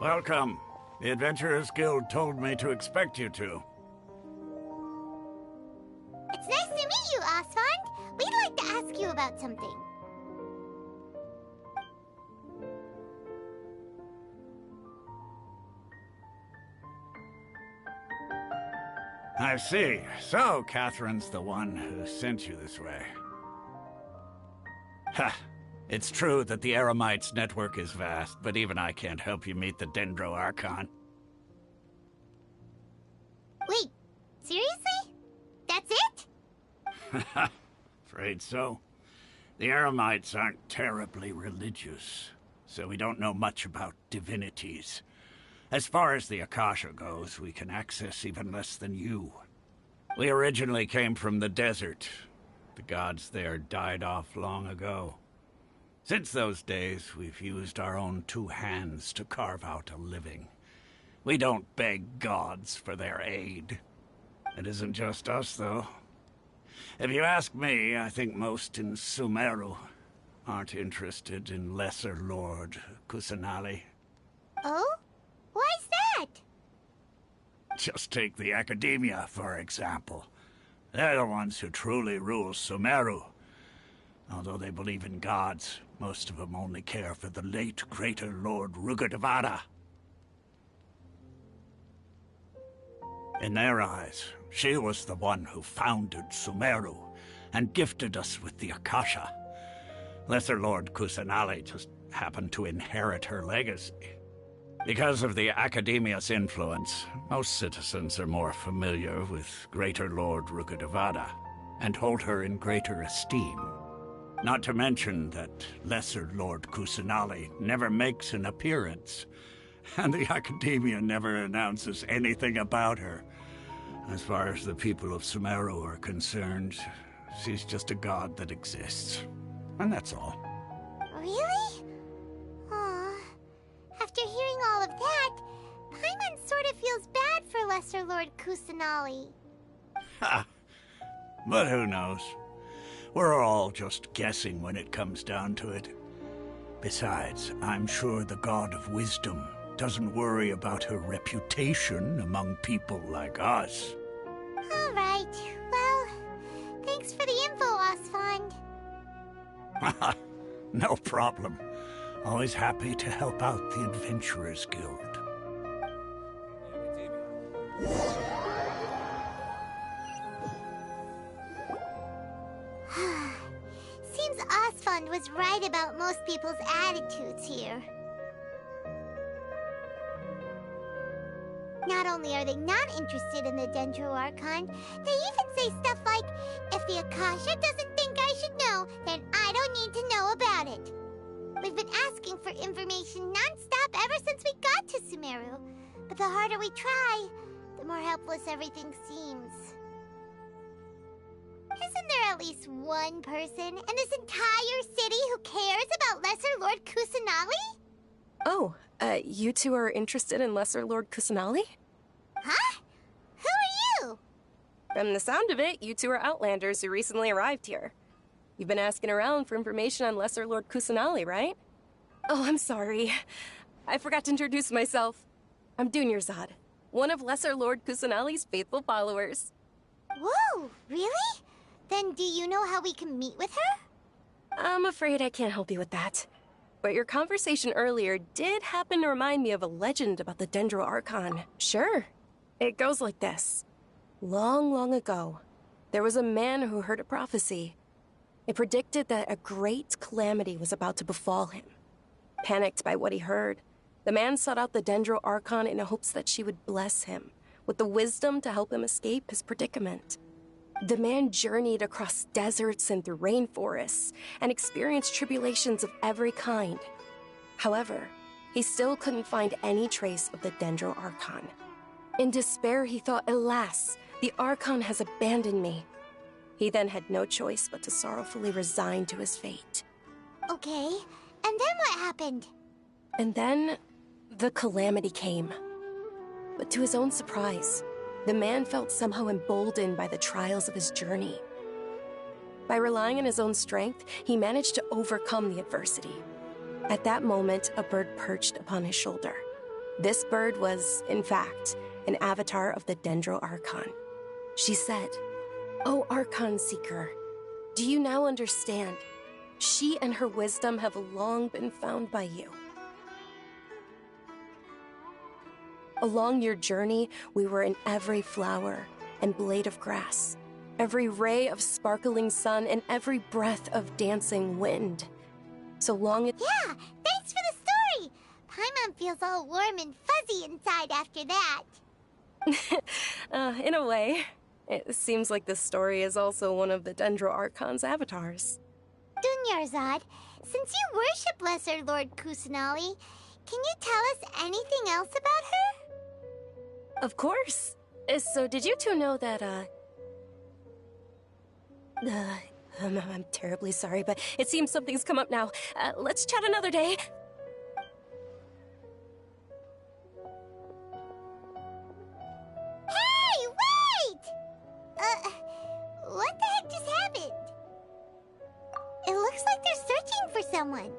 Welcome. The Adventurers Guild told me to expect you two. It's nice to meet you, Asfand. We'd like to ask you about something. I see. So, Catherine's the one who sent you this way. Ha! It's true that the Eremites' network is vast, but even I can't help you meet the Dendro Archon. Wait, seriously? That's it? Afraid so. The Eremites aren't terribly religious, so we don't know much about divinities. As far as the Akasha goes, we can access even less than you. We originally came from the desert. The gods there died off long ago. Since those days, we've used our own two hands to carve out a living. We don't beg gods for their aid. It isn't just us, though. If you ask me, I think most in Sumeru aren't interested in Lesser Lord Kusanali. Oh? Why's that? Just take the Academia, for example. They're the ones who truly rule Sumeru. Although they believe in gods, most of them only care for the late Greater Lord Rugurdevada. In their eyes, she was the one who founded Sumeru and gifted us with the Akasha. Lesser Lord Kusanali just happened to inherit her legacy. Because of the Academia's influence, most citizens are more familiar with Greater Lord Rugurdevada and hold her in greater esteem. Not to mention that Lesser Lord Kusanali never makes an appearance, and the Academia never announces anything about her. As far as the people of Sumeru are concerned, she's just a god that exists. And that's all. Really? Aw. After hearing all of that, Paimon sort of feels bad for Lesser Lord Kusanali. Ha! But who knows? We're all just guessing when it comes down to it. Besides, I'm sure the God of Wisdom doesn't worry about her reputation among people like us. All right. Well, thanks for the info, Asfand. No problem. Always happy to help out the Adventurers Guild. Seems Asfand was right about most people's attitudes here. Not only are they not interested in the Dendro Archon, they even say stuff like, if the Akasha doesn't think I should know, then I don't need to know about it. We've been asking for information non-stop ever since we got to Sumeru. But the harder we try, the more helpless everything seems. Isn't there at least one person in this entire city who cares about Lesser Lord Kusanali? Oh, you two are interested in Lesser Lord Kusanali? Huh? Who are you? From the sound of it, you two are Outlanders who recently arrived here. You've been asking around for information on Lesser Lord Kusanali, right? Oh, I'm sorry. I forgot to introduce myself. I'm Dunyarzad, one of Lesser Lord Kusanali's faithful followers. Whoa, really? Then do you know how we can meet with her? I'm afraid I can't help you with that. But your conversation earlier did happen to remind me of a legend about the Dendro Archon. Sure. It goes like this. Long, long ago, there was a man who heard a prophecy. It predicted that a great calamity was about to befall him. Panicked by what he heard, the man sought out the Dendro Archon in hopes that she would bless him with the wisdom to help him escape his predicament. The man journeyed across deserts and through rainforests and experienced tribulations of every kind. However, he still couldn't find any trace of the Dendro Archon. In despair, he thought, alas, the Archon has abandoned me. He then had no choice but to sorrowfully resign to his fate. Okay, and then what happened? And then, the calamity came. But to his own surprise, the man felt somehow emboldened by the trials of his journey. By relying on his own strength, he managed to overcome the adversity. At that moment, a bird perched upon his shoulder. This bird was, in fact, an avatar of the Dendro Archon. She said, "O Archon Seeker, do you now understand? She and her wisdom have long been found by you. Along your journey, we were in every flower and blade of grass, every ray of sparkling sun, and every breath of dancing wind. So long as— Yeah, thanks for the story! Paimon feels all warm and fuzzy inside after that. In a way. It seems like this story is also one of the Dendro Archon's avatars. Dunyarzad, since you worship Lesser Lord Kusanali, can you tell us anything else about her? Of course. So did you two know that, I'm terribly sorry, but it seems something's come up now. Let's chat another day. Hey, wait! What the heck just happened? It looks like they're searching for someone.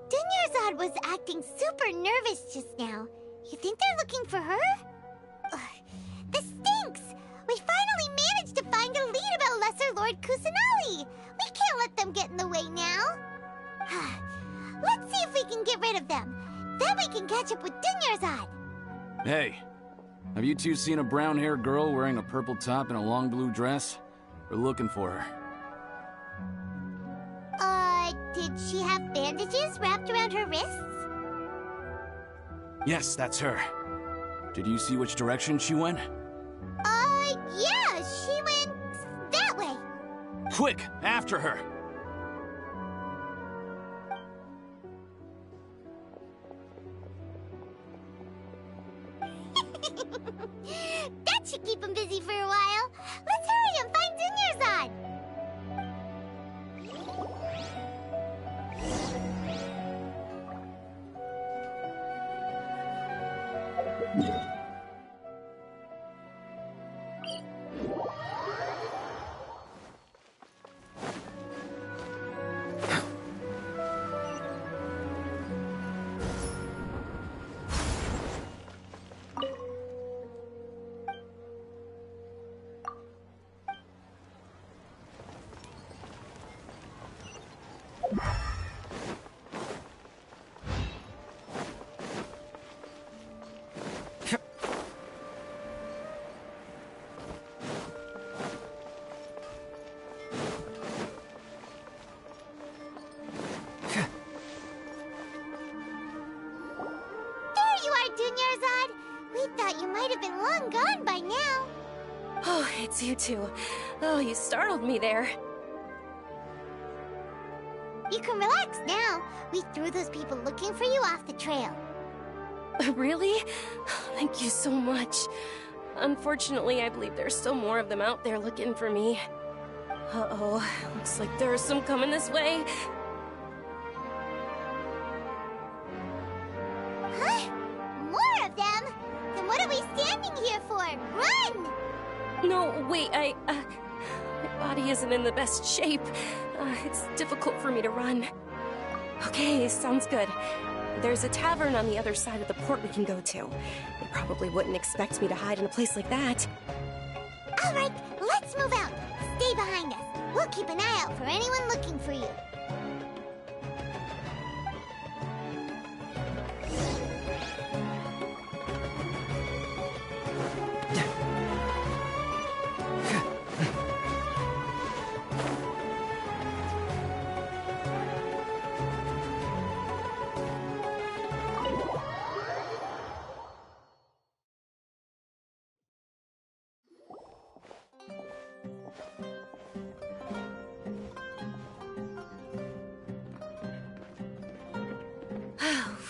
Dunyarzad was acting super nervous just now. You think they're looking for her? This stinks! We finally managed to find a lead about Lesser Lord Kusanali! We can't let them get in the way now! Let's see if we can get rid of them. Then we can catch up with Dunyarzad! Hey, have you two seen a brown-haired girl wearing a purple top and a long blue dress? We're looking for her. Did she have bandages wrapped around her wrists? Yes, that's her. Did you see which direction she went? Yeah, she went that way. Quick, after her! That should keep him busy for a while. Let's hurry and find Dunyarzad. Dunyarzad, we thought you might have been long gone by now. Oh, it's you two. Oh, you startled me there. You can relax now. We threw those people looking for you off the trail. Really? Thank you so much. Unfortunately, I believe there's still more of them out there looking for me. Uh-oh, looks like there's some coming this way. Huh? More of them? Then what are we standing here for? Run! No, wait, my body isn't in the best shape. It's difficult for me to run. Okay, sounds good. There's a tavern on the other side of the port we can go to. They probably wouldn't expect me to hide in a place like that. All right, let's move out. Stay behind us. We'll keep an eye out for anyone looking for you.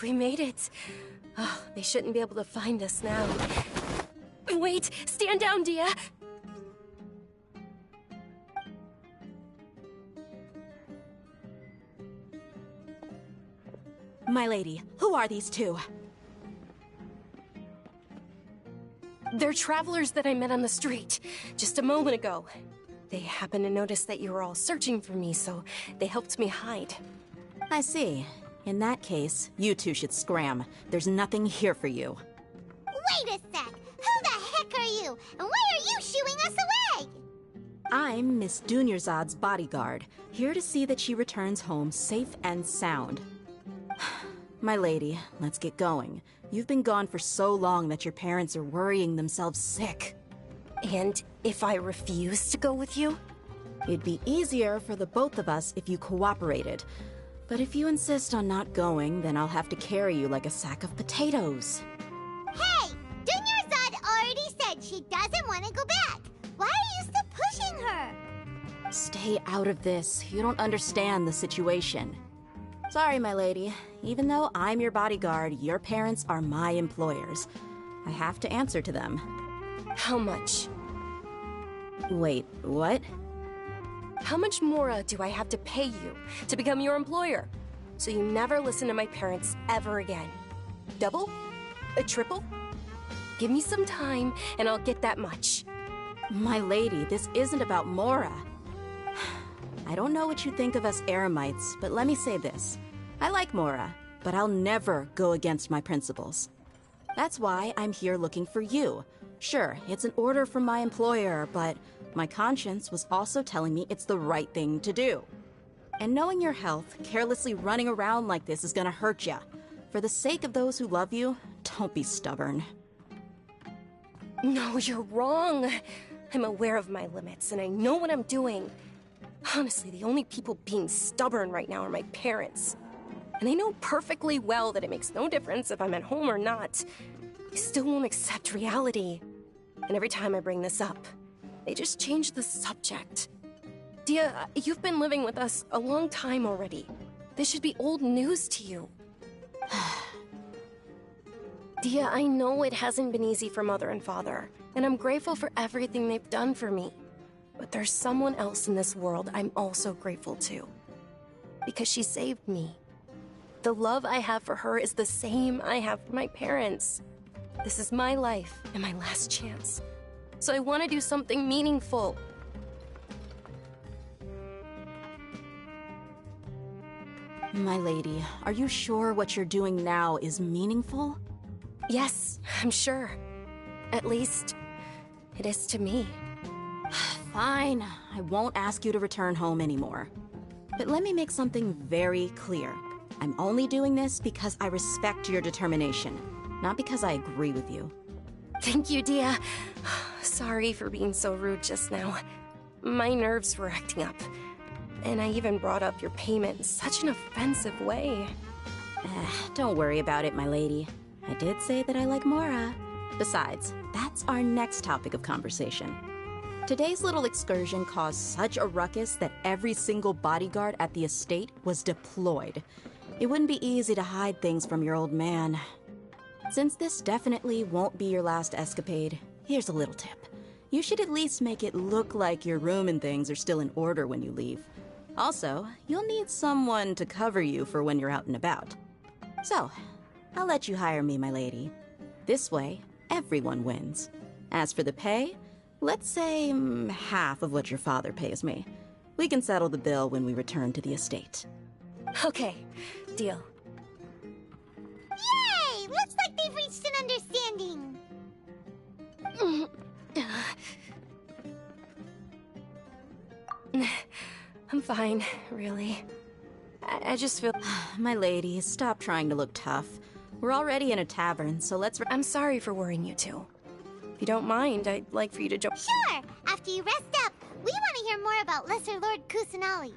We made it. Oh, they shouldn't be able to find us now. Wait, stand down, Dia. My lady, who are these two? They're travelers that I met on the street just a moment ago. They happened to notice that you were all searching for me, so they helped me hide. I see. In that case, you two should scram. There's nothing here for you. Wait a sec! Who the heck are you? And why are you shooing us away? I'm Miss Dunyarzad's bodyguard, here to see that she returns home safe and sound. My lady, let's get going. You've been gone for so long that your parents are worrying themselves sick. And if I refuse to go with you? It'd be easier for the both of us if you cooperated. But if you insist on not going, then I'll have to carry you like a sack of potatoes. Hey! Dunyarzad already said she doesn't want to go back. Why are you still pushing her? Stay out of this. You don't understand the situation. Sorry, my lady. Even though I'm your bodyguard, your parents are my employers. I have to answer to them. How much? Wait, what? How much more do I have to pay you to become your employer? So you never listen to my parents ever again. Double? A triple? Give me some time and I'll get that much. My lady, this isn't about Mora. I don't know what you think of us Eremites, but let me say this. I like Mora, but I'll never go against my principles. That's why I'm here looking for you. Sure, it's an order from my employer, but my conscience was also telling me it's the right thing to do. And knowing your health, carelessly running around like this is gonna hurt ya. For the sake of those who love you, don't be stubborn. No, you're wrong. I'm aware of my limits, and I know what I'm doing. Honestly, the only people being stubborn right now are my parents. And they know perfectly well that it makes no difference if I'm at home or not. They still won't accept reality. And every time I bring this up, they just change the subject. Dia, you've been living with us a long time already. This should be old news to you. Dia, I know it hasn't been easy for Mother and Father, and I'm grateful for everything they've done for me. But there's someone else in this world I'm also grateful to. Because she saved me. The love I have for her is the same I have for my parents. This is my life and my last chance. So I want to do something meaningful. My lady, are you sure what you're doing now is meaningful? Yes, I'm sure. At least, it is to me. Fine, I won't ask you to return home anymore. But let me make something very clear. I'm only doing this because I respect your determination, not because I agree with you. Thank you, Dia. Sorry for being so rude just now. My nerves were acting up. And I even brought up your payment in such an offensive way. Don't worry about it, my lady. I did say that I like Mora. Besides, that's our next topic of conversation. Today's little excursion caused such a ruckus that every single bodyguard at the estate was deployed. It wouldn't be easy to hide things from your old man. Since this definitely won't be your last escapade, here's a little tip. You should at least make it look like your room and things are still in order when you leave. Also, you'll need someone to cover you for when you're out and about. So, I'll let you hire me, my lady. This way, everyone wins. As for the pay, let's say half of what your father pays me. We can settle the bill when we return to the estate. Okay, deal. Yay! Looks like they've reached an understanding. I'm fine, really. I just feel... My lady, stop trying to look tough. We're already in a tavern, so let's... I'm sorry for worrying you two. If you don't mind, I'd like for you to join... Sure! After you rest up, we want to hear more about Lesser Lord Kusanali.